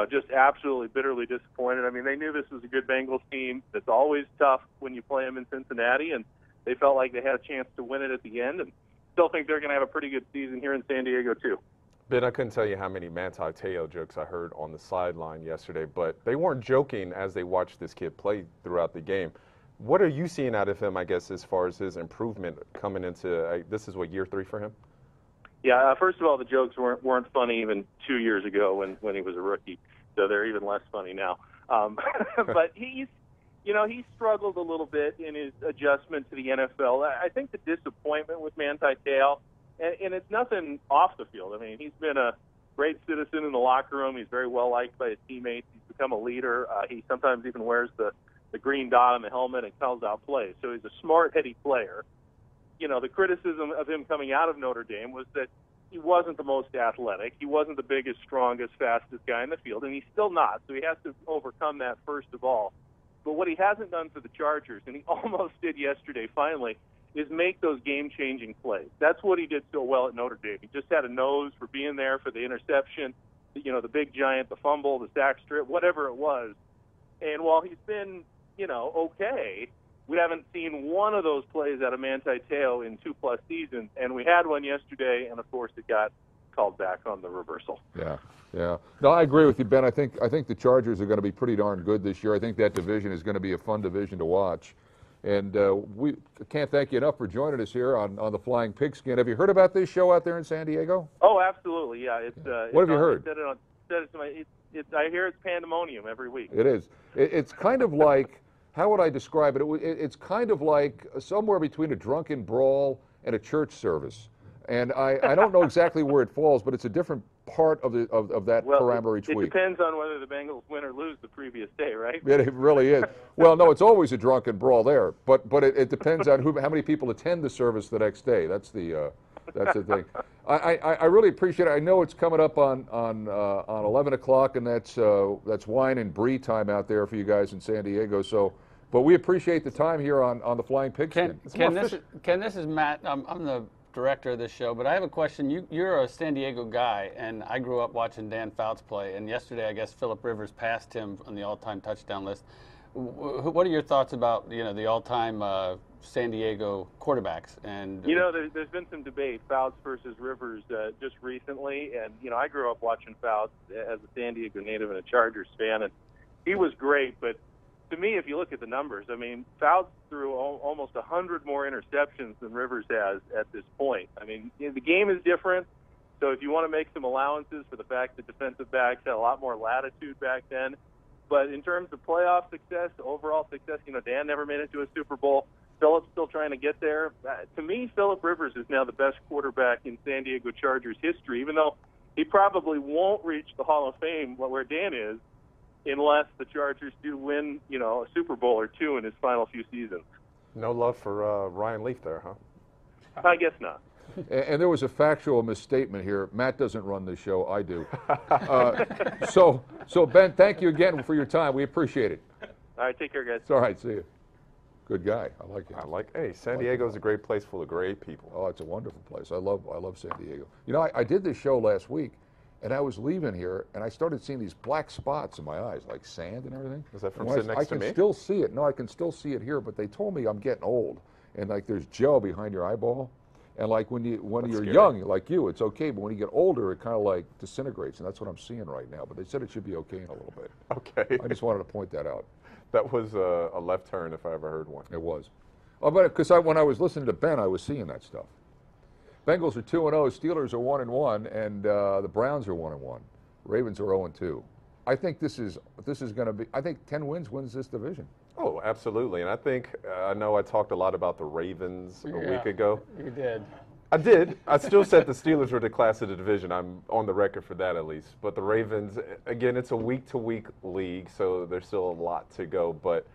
just absolutely bitterly disappointed. I mean, they knew this was a good Bengals team. It's always tough when you play them in Cincinnati, and they felt like they had a chance to win it at the end, and still think they're going to have a pretty good season here in San Diego, too. Ben, I couldn't tell you how many Manti Te'o jokes I heard on the sideline yesterday, but they weren't joking as they watched this kid play throughout the game. What are you seeing out of him, I guess, as far as his improvement coming into this is year 3 for him? Yeah, first of all, the jokes weren't funny even 2 years ago when he was a rookie, so they're even less funny now. But he struggled a little bit in his adjustment to the NFL. I think the disappointment with Manti Te'o, and it's nothing off the field. I mean, he's been a great citizen in the locker room. He's very well liked by his teammates. He's become a leader. He sometimes even wears the green dot on the helmet and calls out plays. So he's a smart, heady player. The criticism of him coming out of Notre Dame was that he wasn't the most athletic. He wasn't the biggest, strongest, fastest guy in the field, and he's still not. So he has to overcome that first of all. But what he hasn't done for the Chargers, and he almost did yesterday finally, is make those game-changing plays. That's what he did so well at Notre Dame. He just had a nose for being there for the interception, the big giant, the fumble, the sack strip, whatever it was. And while he's been, okay, we haven't seen one of those plays out of Manti Te'o in 2+ seasons, and we had one yesterday, and of course it got called back on the reversal. Yeah. No, I agree with you, Ben. I think the Chargers are going to be pretty darn good this year. I think that division is going to be a fun division to watch. And we can't thank you enough for joining us here on the Flying Pigskin. Have you heard about this show out there in San Diego? Oh, absolutely, yeah. What have you heard? I hear it's pandemonium every week. It is. It's kind of like, how would I describe it? It's kind of like somewhere between a drunken brawl and a church service. And I don't know exactly where it falls, but it's a different part of that parameter each week. It depends on whether the Bengals win or lose the previous day, right? It really is. Well, no, it's always a drunken brawl there, but it depends on how many people attend the service the next day. That's the That's the thing. I really appreciate it. I know it's coming up on 11 o'clock, and that's wine and brie time out there for you guys in San Diego. So, but we appreciate the time here on the Flying Pigskin. Ken, this is Matt. I'm the director of this show, but I have a question. You're a San Diego guy, and I grew up watching Dan Fouts play. And yesterday, I guess Phillip Rivers passed him on the all-time touchdown list. What are your thoughts about the all-time San Diego quarterbacks? And there's been some debate, Fouts versus Rivers, just recently, and I grew up watching Fouts as a San Diego native and a Chargers fan, and he was great. But to me, if you look at the numbers, I mean, Fouts threw almost 100 more interceptions than Rivers has at this point. I mean, the game is different, so if you want to make some allowances for the fact that defensive backs had a lot more latitude back then. But in terms of playoff success, overall success, Dan never made it to a Super Bowl. Phillip's still trying to get there. To me, Phillip Rivers is now the best quarterback in San Diego Chargers history, even though he probably won't reach the Hall of Fame where Dan is unless the Chargers do win, a Super Bowl or two in his final few seasons. No love for Ryan Leaf there, huh? I guess not. And there was a factual misstatement here. Matt doesn't run this show. I do. So Ben, thank you again for your time. We appreciate it. All right, take care, guys. It's all right. See you. Good guy. I like it. Hey, San Diego's a great place full of great people. Oh, it's a wonderful place. I love San Diego. I did this show last week, and I was leaving here, and I started seeing these black spots in my eyes, like sand and everything. Is that from sitting next to me? I can still see it. No, I can still see it here, but they told me I'm getting old, and like there's gel behind your eyeball. And like when you're young, like you, it's okay. But when you get older, it kind of like disintegrates, and that's what I'm seeing right now. But they said it should be okay in a little bit. Okay. I just wanted to point that out. That was a left turn if I ever heard one. It was. Oh, but because when I was listening to Ben, I was seeing that stuff. Bengals are 2-0, Steelers are 1-1, and the Browns are 1-1. Ravens are 0-2. I think this is going to be. I think 10 wins this division. Oh, absolutely. And I think, I know I talked a lot about the Ravens a week ago. You did. I did. I still said the Steelers were the class of the division. I'm on the record for that at least. But the Ravens, again, it's a week-to-week league, so there's still a lot to go. But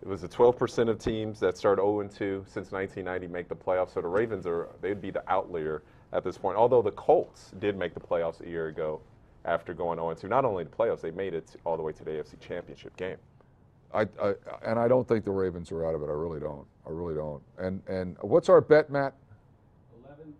it was the 12% of teams that start 0-2 since 1990 make the playoffs. So the Ravens they'd be the outlier at this point. Although the Colts did make the playoffs a year ago after going 0-2. Not only the playoffs, they made it all the way to the AFC Championship game. And I don't think the Ravens are out of it. I really don't. And what's our bet, Matt? 11.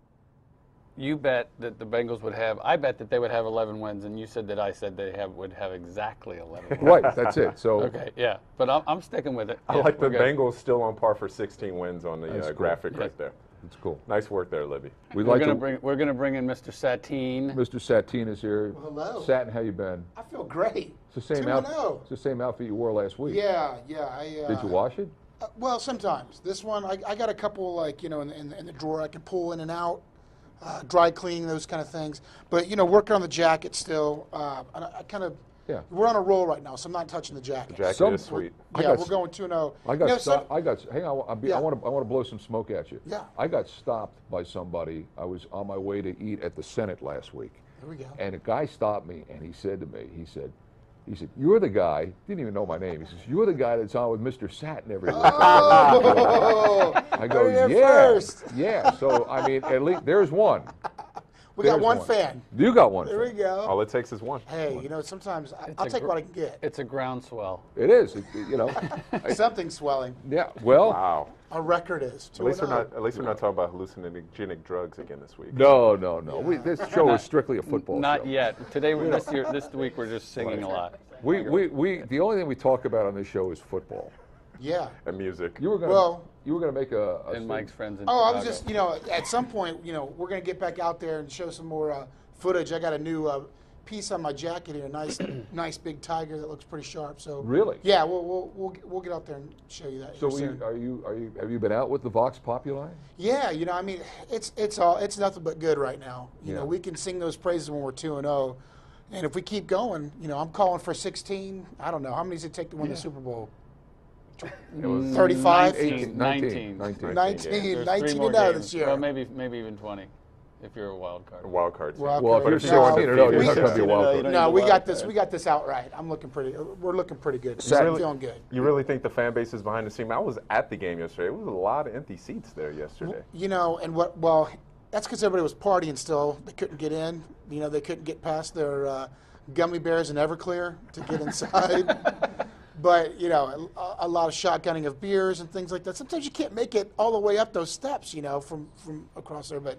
You bet that the Bengals would have. I bet that they would have 11 wins, and you said that I said they would have exactly 11 wins. Right. That's it. So okay. Yeah. But I'm sticking with it. I like the Bengals still on par for 16 wins on the graphic right there. It's cool. Nice work there, Libby. We're going to bring in Mr. Satine. Mr. Satine is here. Well, hello. Satin, how you been? I feel great. It's the same outfit. It's the same outfit you wore last week. Yeah. Did you wash it? Well, sometimes. This one, I got a couple in the drawer I can pull in and out, dry cleaning, those kind of things. But working on the jacket still. I kind of. Yeah. We're on a roll right now, so I'm not touching the jacket. The jacket is sweet. We're going 2-0. Hang on. I want to blow some smoke at you. Yeah. I got stopped by somebody. I was on my way to eat at the Senate last week. There we go. And a guy stopped me, and he said to me, he said, "You're the guy." Didn't even know my name. He says, "You're the guy that's on with Mr. Satin every week." Oh, I go, "Yeah, first. yeah." So I mean, at least there's one. We got one fan. You got one. There we go. All it takes is one. Hey, sometimes I'll take what I can get. It's a groundswell. It is. Something's swelling. Yeah. Well. Wow. Our record is. At least we're not talking about hallucinogenic drugs again this week. No. Yeah. This show is strictly a football show. Not yet. Today, this week, we're just singing a lot. We the only thing we talk about on this show is football. Yeah. And music. You were going to make a and Mike's friends in Chicago. I was just, at some point, we're going to get back out there and show some more footage. I got a new piece on my jacket here, nice big tiger that looks pretty sharp. So really, yeah, we'll get out there and show you that. So have you been out with the Vox Populi? Yeah, it's nothing but good right now. We can sing those praises when we're 2-0, and if we keep going, I'm calling for 16. I don't know how many does it take to win the Super Bowl. It was 35? 19 this year. Well, maybe even 20 if you're a wild card. Wild cards. Well, if you're 16-0, you're not going to be a wild card. No, we got this outright. We're looking pretty good. Feeling good. You really think the fan base is behind the scene? I was at the game yesterday. It was a lot of empty seats there yesterday. that's because everybody was partying still. They couldn't get in. You know, they couldn't get past their gummy bears and Everclear to get inside. But, you know, a lot of shotgunning of beers and things like that. Sometimes you can't make it all the way up those steps, you know, from across there. But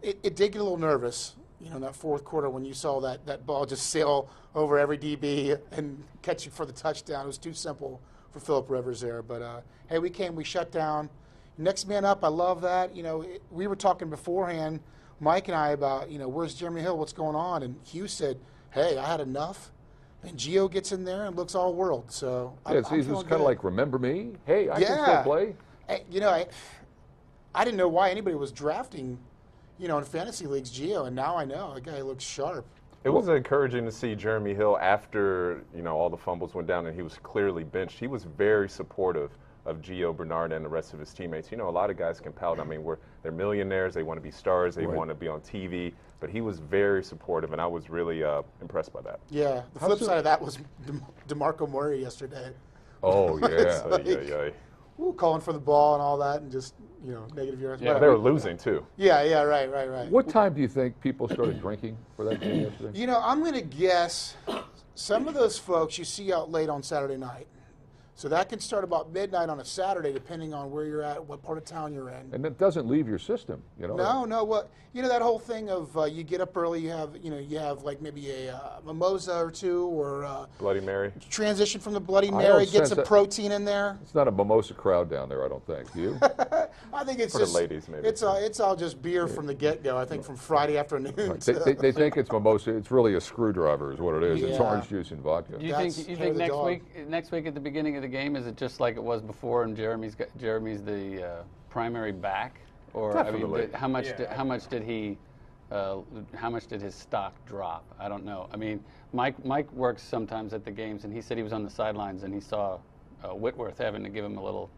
it did get a little nervous, you know, in that fourth quarter when you saw that ball just sail over every DB and catch you for the touchdown. It was too simple for Phillip Rivers there. But, hey, we shut down. Next man up, I love that. You know, we were talking beforehand, Mike and I, about, you know, where's Jeremy Hill, what's going on? And Hugh said, hey, I had enough. And Gio gets in there and looks all world. So yeah, it's kind of like, remember me? Hey, I can still play. You know, I didn't know why anybody was drafting, you know, in fantasy leagues Gio, and now I know. The guy looks sharp. It was encouraging to see Jeremy Hill after, you know, all the fumbles went down and he was clearly benched. He was very supportive of Gio Bernard and the rest of his teammates. You know, a lot of guys can pout. I mean, they're millionaires. They want to be stars. They want to be on TV. But he was very supportive, and I was really impressed by that. Yeah. The flip side of that was DeMarco Murray yesterday. Oh, yeah. Like, calling for the ball and all that, and just, you know, negative yards. Yeah, they were losing, too. Yeah, right. What time do you think people started drinking for that game yesterday? You know, I'm going to guess some of those folks you see out late on Saturday night. So that can start about midnight on a Saturday, depending on where you're at, what part of town you're in. And it doesn't leave your system, you know. No. Well, you know that whole thing of you get up early, you have like maybe a mimosa or two, or Bloody Mary. Transition from the Bloody Mary, get some protein in there. It's not a mimosa crowd down there, I don't think. Do you? I think it's for just the ladies, maybe. It's all just beer from the get-go. I think from Friday afternoon. Right. They think it's mimosa. It's really a screwdriver, is what it is. Yeah. It's orange juice and vodka. You think next week at the beginning of the game, is it just like it was before, and Jeremy's the primary back, or Definitely. I mean, how much did his stock drop? I don't know. I mean, Mike works sometimes at the games, and he said he was on the sidelines and he saw Whitworth having to give him a little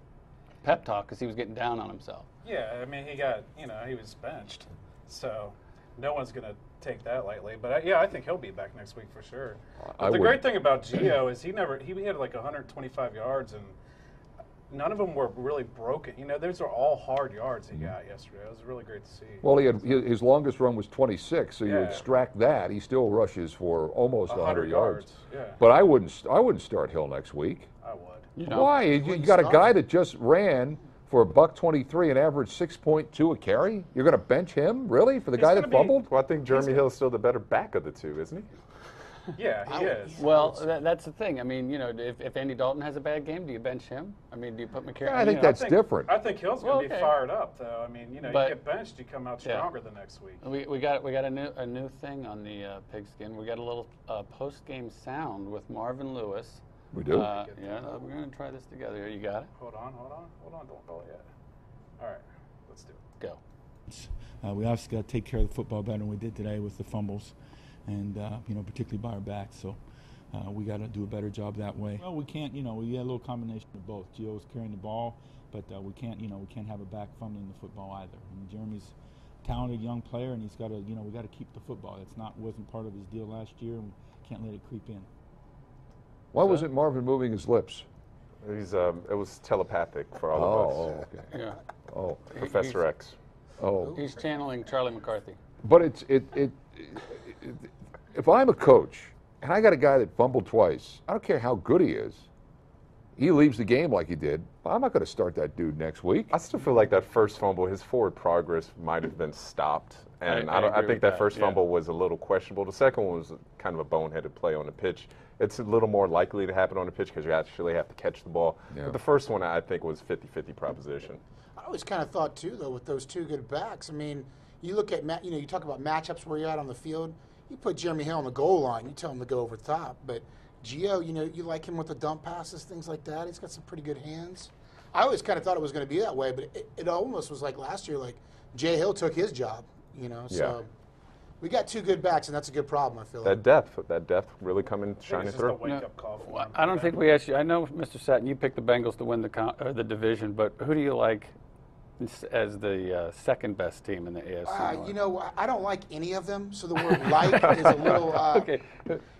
pep talk because he was getting down on himself. Yeah, I mean, he was benched, so no one's going to take that lightly. But I think he'll be back next week for sure. The great thing about Gio is he had like 125 yards, and none of them were really broken. You know, those are all hard yards he got yesterday. It was really great to see. Well, his longest run was 26, so you extract that, he still rushes for almost 100 yards. Yeah. But I wouldn't start Hill next week. I would. Why? You got a guy that just ran for $123 and averaged 6.2 a carry? You're going to bench him, really, for the guy that fumbled? Well, I think Jeremy Hill is still the better back of the two, isn't he? Yeah, he is. Well, that's the thing. I mean, you know, if Andy Dalton has a bad game, do you bench him? I mean, do you put McCarron? Yeah, I think that's different. I think Hill's going to be fired up, though. I mean, you know, you get benched, you come out stronger the next week. We got a new thing on the Pigskin. We got a little post game sound with Marvin Lewis. We do. We're going to try this together. Here, you got it. Hold on. Don't go yet. All right, let's do it. Go. We obviously got to take care of the football better than we did today with the fumbles, and you know, particularly by our backs. So we got to do a better job that way. Well, we can't. You know, we had a little combination of both. Gio's carrying the ball, but we can't. You know, we can't have a back fumbling the football either. I mean, Jeremy's a talented young player, and he's got to. You know, we got to keep the football. Wasn't part of his deal last year, and we can't let it creep in. Why wasn't Marvin moving his lips? It was telepathic for all of us. Oh, okay. Yeah. Oh, Professor X. Oh. He's channeling Charlie McCarthy. But if I'm a coach and I got a guy that fumbled twice, I don't care how good he is. He leaves the game like he did. I'm not going to start that dude next week. I still feel like that first fumble, his forward progress might have been stopped. And I think that first fumble was a little questionable. The second one was kind of a boneheaded play on the pitch. It's a little more likely to happen on the pitch because you actually have to catch the ball. Yeah. But the first one, I think, was 50-50 proposition. I always kind of thought, too, though, with those two good backs. I mean, you look at, you talk about matchups where you're at on the field. You put Jeremy Hill on the goal line, you tell him to go over top. But Gio, you like him with the dump passes, things like that. He's got some pretty good hands. I always kind of thought it was going to be that way, but it almost was like last year, like Jay Hill took his job, So we got two good backs, and that's a good problem, I feel like. That depth really coming shining through. A wake-up call for him. I don't think we asked you. I know, Mr. Satin, you picked the Bengals to win the division, but who do you like as the second best team in the AFC? I don't like any of them, so the word "like" is a little. Okay.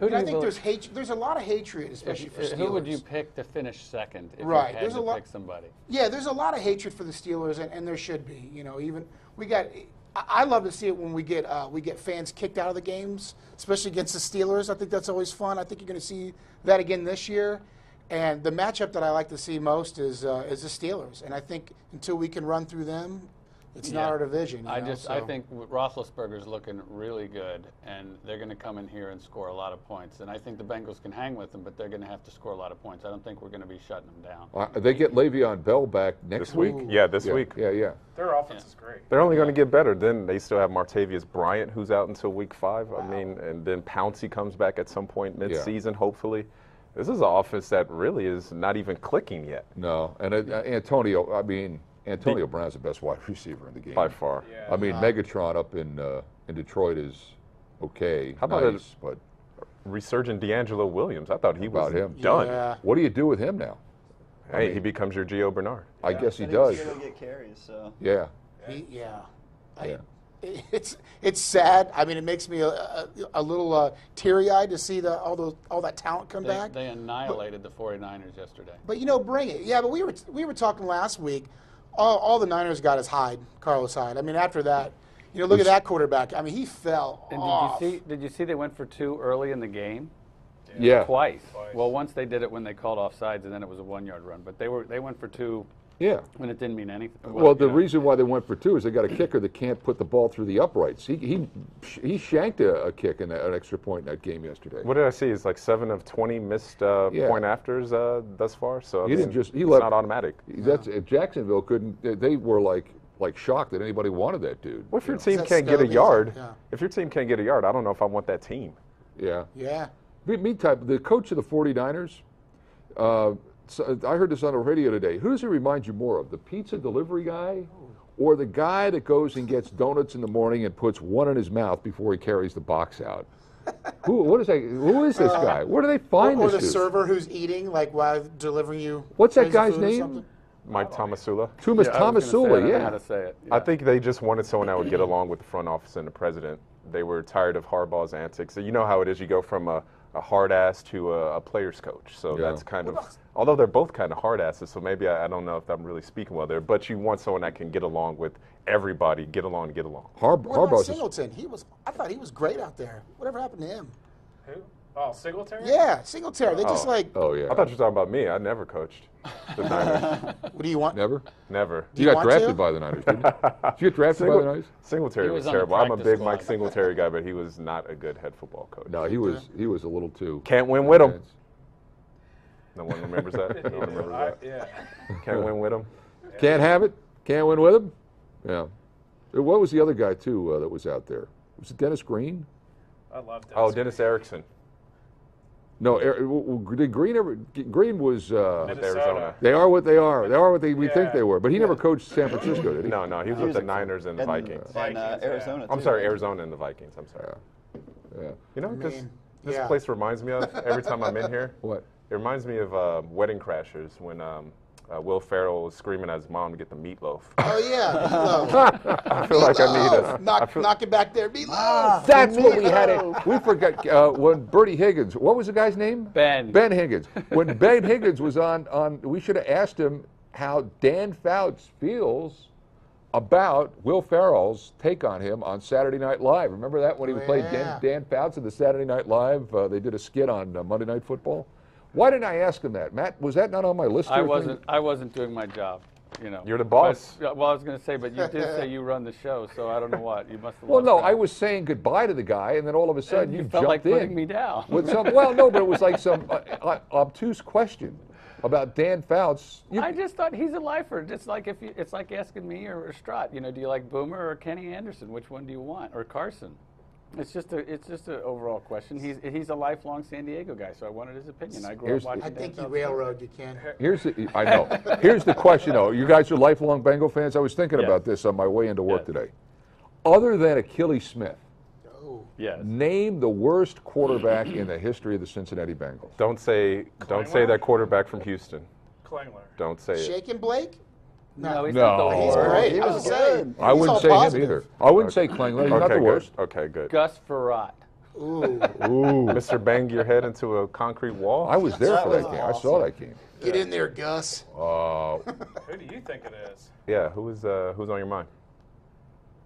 I think there's a lot of hatred, especially for Steelers. Who would you pick to finish second if right. you had to pick somebody? Yeah, there's a lot of hatred for the Steelers, and there should be. Even we got I love to see it when we get fans kicked out of the games, especially against the Steelers. I think that's always fun. I think you're going to see that again this year. And the matchup that I like to see most is the Steelers. And I think until we can run through them, it's not our division. I think Roethlisberger's looking really good, and they're going to come in here and score a lot of points. And I think the Bengals can hang with them, but they're going to have to score a lot of points. I don't think we're going to be shutting them down. They get Le'Veon Bell back next week. Yeah, this week. Yeah. Their offense is great. They're only going to get better. Then they still have Martavius Bryant, who's out until week 5. Wow. I mean, and then Pouncey comes back at some point mid-season, hopefully. This is an offense that really is not even clicking yet. No, and Antonio Brown's the best wide receiver in the game. By far. Yeah. I mean, Megatron up in Detroit is okay. How about but resurgent D'Angelo Williams? I thought he was done. Yeah. What do you do with him now? Hey, he becomes your Gio Bernard. I guess he does. He's going to get carries, so. Yeah. It's sad. I mean, it makes me a little teary-eyed to see all that talent come back. They annihilated the 49ers yesterday. But bring it. Yeah, but we were talking last week. All the Niners got is Hyde, Carlos Hyde. I mean, after that, look at that quarterback. I mean, he fell off. Did you see they went for 2 early in the game? Yeah. Twice. Well, once they did it when they called offsides, and then it was a 1-yard run. But they went for 2. Yeah. When it didn't mean anything. Well, the reason why they went for 2 is they got a kicker that can't put the ball through the uprights. He shanked a kick in an extra point in that game yesterday. What did I see? It's like 7 of 20 missed point afters thus far. So it's not automatic. That's Jacksonville couldn't. They were like shocked that anybody wanted that dude. Well, if your team can't get a yard, I don't know if I want that team. Yeah. Yeah. Meantime, the coach of the 49ers. So I heard this on the radio today. Who does he remind you more of, the pizza delivery guy or the guy that goes and gets donuts in the morning and puts one in his mouth before he carries the box out? Who is this guy? Where do they find this dude? Or the dude? server who's eating while delivering you. What's that guy's name? Mike Tomasula. Tomasula, yeah. How to say it. Yeah. I think they just wanted someone that would get along with the front office and the president. They were tired of Harbaugh's antics. So you know how it is. You go from a hard ass to a player's coach. So that's kind of, although they're both kind of hard asses, so maybe I don't know if I'm really speaking well there, but you want someone that can get along with everybody, get along. What about Singleton? I thought he was great out there. Whatever happened to him? Who? Oh, Singletary? Yeah, Singletary. They just Oh, yeah. I thought you were talking about me. I never coached the Niners. What do you want? Never? Never. You got drafted by the Niners, didn't you? Did you get drafted by the Niners? Singletary was terrible. I'm a big Mike Singletary guy, but he was not a good head football coach. No, he was a little too. Can't win with him. No one remembers that? No one remembers that? Yeah. Can't win with him? Can't have it? Can't win with him? Yeah. What was the other guy, too, that was out there? Was it Dennis Green? I love Dennis. Oh, Dennis Erickson. No, did Green ever? Green was Arizona. They are what they are. They are what we think they were. But he never coached San Francisco, did he? No, he was with the Niners and the Vikings. And Arizona, I'm sorry, Arizona and the Vikings. I'm sorry. Yeah. You know, this place reminds me of, every time I'm in here, What? it reminds me of Wedding Crashers when Will Ferrell was screaming at his mom to get the meatloaf. Oh, yeah, meatloaf. I feel like I need a... Knock it back there, meatloaf. That's what we had. We forgot when Bertie Higgins. What was the guy's name? Ben. Ben Higgins. When Ben Higgins was on, we should have asked him how Dan Fouts feels about Will Ferrell's take on him on Saturday Night Live. Remember that when he played Dan Fouts in the Saturday Night Live? They did a skit on Monday Night Football. Why didn't I ask him that, Matt? Was that not on my list? I wasn't doing my job. You're the boss. But, well, I was going to say, but you did say you run the show, so I don't know what you must have. Well, no, I was saying goodbye to the guy, and then all of a sudden you felt jumped like putting me down. With some, well, no, but it was like some obtuse question about Dan Fouts. I just thought he's a lifer. Just like it's like asking me or Strott. Do you like Boomer or Kenny Anderson? Which one do you want? Or Carson? It's just an overall question. He's a lifelong San Diego guy, so I wanted his opinion. I grew up watching. I think you railroad you, Ken. I know. Here's the question, though. You guys are lifelong Bengal fans. I was thinking about this on my way into work today. Other than Achilles Smith, name the worst quarterback in the history of the Cincinnati Bengals. Don't say that quarterback from Houston. Klingler. Don't say it. Shaking Blake? No, he's not the He's worst. great. He was good. I wouldn't say him either. I wouldn't say Klingler. He's not the worst. Okay, good. Gus Frerotte. Ooh. Mr. Bang your head into a concrete wall? I was there for that game. I saw that game. Get in there, Gus. Who do you think it is? Yeah, who's on your mind?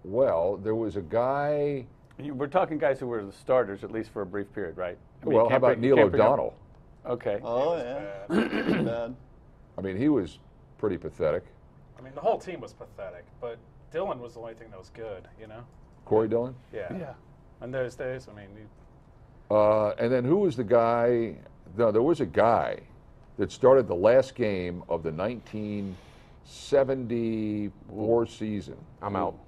Well, there was a guy. We're talking guys who were the starters, at least for a brief period, right? I mean, Well, how about Neil O'Donnell? Okay. Oh, yeah. Bad. I mean, he was pretty pathetic. I mean, the whole team was pathetic, but Dillon was the only thing that was good, you know? Corey Dillon? Yeah. Yeah. On those days, I mean, And then who was the guy? No, there was a guy that started the last game of the 1974 season. I'm out.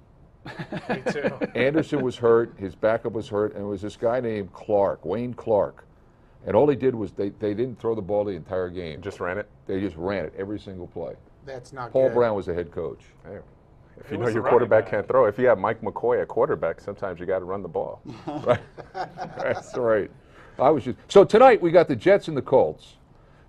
me too. Anderson was hurt, his backup was hurt, and it was this guy named Clark, Wayne Clark. And all he did was they didn't throw the ball the entire game. Just ran it. They just ran it every single play. That's not Paul good. Brown was the head coach. Hey, if Who you know was your the quarterback running back? can't throw, if you have Mike McCoy at quarterback, sometimes you got to run the ball. Right. That's right. So tonight we got the Jets and the Colts.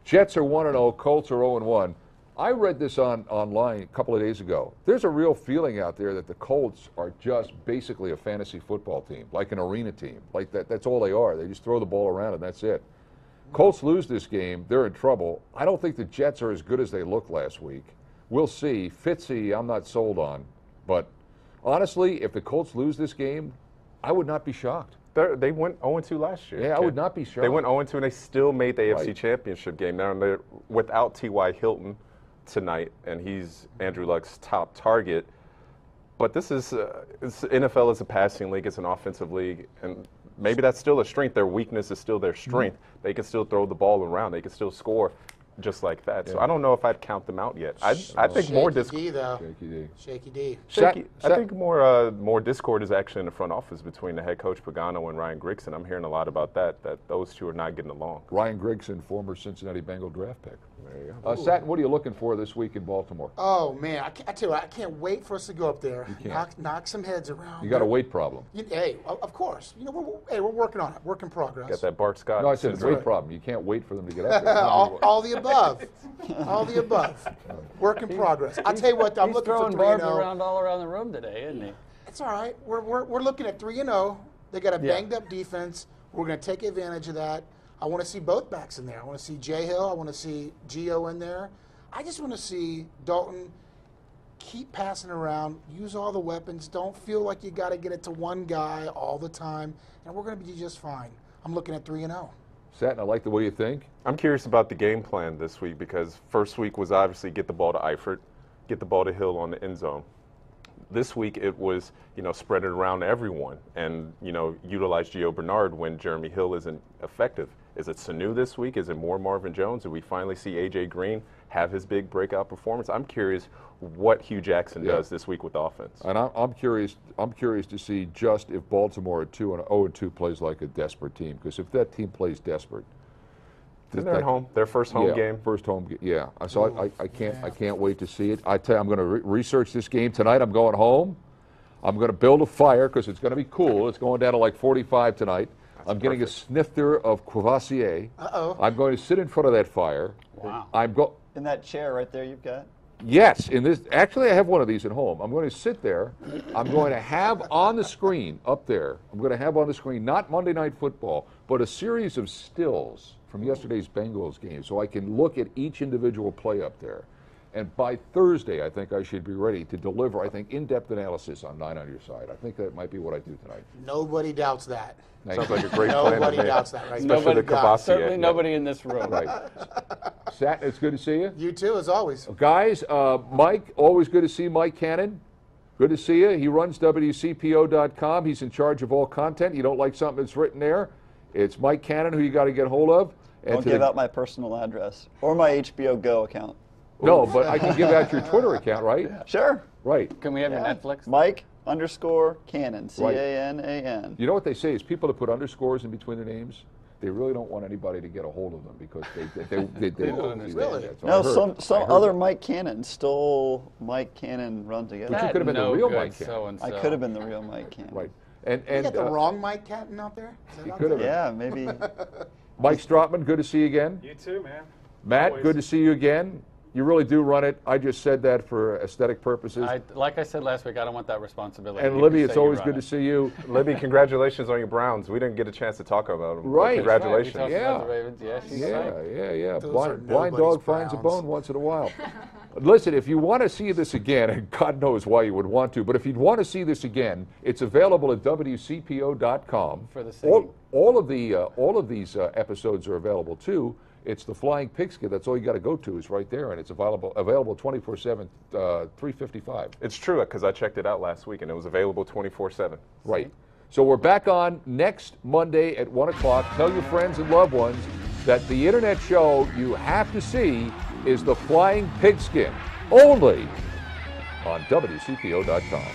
Jets are 1-0, Colts are 0-1. I read this online a couple of days ago. There's a real feeling out there that the Colts are just basically a fantasy football team, like an arena team. Like that's all they are. They just throw the ball around and that's it. Colts lose this game, they're in trouble. I don't think the Jets are as good as they looked last week. We'll see. Fitzy, I'm not sold on. But honestly, if the Colts lose this game, I would not be shocked. They went 0-2 last year. Yeah, I would not be shocked. They went 0-2 and they still made the AFC Right. Championship game. Now they're without T.Y. Hilton tonight, and he's Andrew Luck's top target. But this is NFL is a passing league. It's an offensive league, and maybe that's still a strength. Their weakness is still their strength. They can still throw the ball around. They can still score just like that. So I don't know if I'd count them out yet. I think more Shaky D, though. Shaky D. Shaky D. Shaky. I think more discord is actually in the front office between the head coach Pagano and Ryan Grigson. I'm hearing a lot about that those two are not getting along. Ryan Grigson, former Cincinnati Bengal draft pick. There you go. Satin, what are you looking for this week in Baltimore? Oh, man. I tell you what, I can't wait for us to go up there. You can't. Knock some heads around. You got a weight problem. Hey, of course. You know, we're working on it. Work in progress. Got that Bart Scott. No, I said weight syndrome. problem. You can't wait for them to get up there. all the above. All the above. Work in progress. I'll tell you what, I'm He's looking for throwing 3-0. barbs around all around the room today, isn't he? It's all right. We're looking at 3-0. They got a banged up defense. We're going to take advantage of that. I want to see both backs in there. I want to see J Hill. I want to see Gio in there. I just want to see Dalton keep passing around, use all the weapons. Don't feel like you got to get it to one guy all the time, and we're going to be just fine. I'm looking at 3-0. Satin, I like the way you think. I'm curious about the game plan this week because first week was obviously get the ball to Eifert, get the ball to Hill on the end zone. This week it was, spread it around to everyone and, utilize Gio Bernard when Jeremy Hill isn't effective. Is it Sanu this week? Is it more Marvin Jones? Do we finally see A.J. Green have his big breakout performance? I'm curious what Hugh Jackson does this week with offense. And I'm curious to see just if Baltimore at 0-2 plays like a desperate team. Because if that team plays desperate, They're at home. Their first home game. First home game. Yeah. So I can't wait to see it. I tell you, I'm going to research this game tonight. I'm going home. I'm going to build a fire because it's going to be cool. It's going down to like 45 tonight. I'm getting a snifter of Courvoisier. Uh-oh. I'm going to sit in front of that fire. Wow. In that chair right there you've got? Yes, actually I have one of these at home. I'm going to sit there. I'm going to have on the screen up there, not Monday Night Football, but a series of stills from yesterday's Bengals game so I can look at each individual play up there. And by Thursday, I think I should be ready to deliver, in-depth analysis on 9 on your side. I think that might be what I do tonight. Nobody doubts that. Sounds like a great plan. Nobody doubts that, right? Especially the Courvoisier. Certainly nobody in this room. Right. Satin, it's good to see you. You too, as always. Guys, Mike, always good to see Mike Cannon. Good to see you. He runs WCPO.com. He's in charge of all content. You don't like something that's written there, it's Mike Cannon who you got to get hold of. And Don't give out my personal address or my HBO Go account. No, but I can give out your Twitter account, right? Sure. Right. Can we have your Netflix? Mike_Cannon, C-A-N-A-N. You know what they say is people that put underscores in between their names, they really don't want anybody to get a hold of them because they don't understand. That's what I No, heard. some other Mike Cannon stole Mike Cannon run together. But you could have been the real Mike Cannon. So-and-so. I could have been the real Mike Cannon. Right. You got the wrong Mike Catton out there? He could have been. Yeah, maybe. Mike Strotman, good to see you again. You too, man. Matt, Always. good to see you again. You really do run it. I just said that for aesthetic purposes. Like I said last week, I don't want that responsibility. And You Libby, can it's say you always run good to it. see you. Libby, congratulations on your Browns. We didn't get a chance to talk about them. Right. Congratulations. We talked about the Ravens. Yeah, she's right. Yeah. Those are Blind dog nobody's finds a Browns. bone once in a while. Listen, if you want to see this again, and God knows why you would want to, but if you'd want to see this again, it's available at WCPO.com. For the same. All of these episodes are available too. It's the Flying Pigskin. That's all you got to go to is right there, and it's available 24/7, 355. It's true because I checked it out last week, and it was available 24/7. Right. So we're back on next Monday at 1 o'clock. Tell your friends and loved ones that the internet show you have to see is the Flying Pigskin, only on WCPO.com.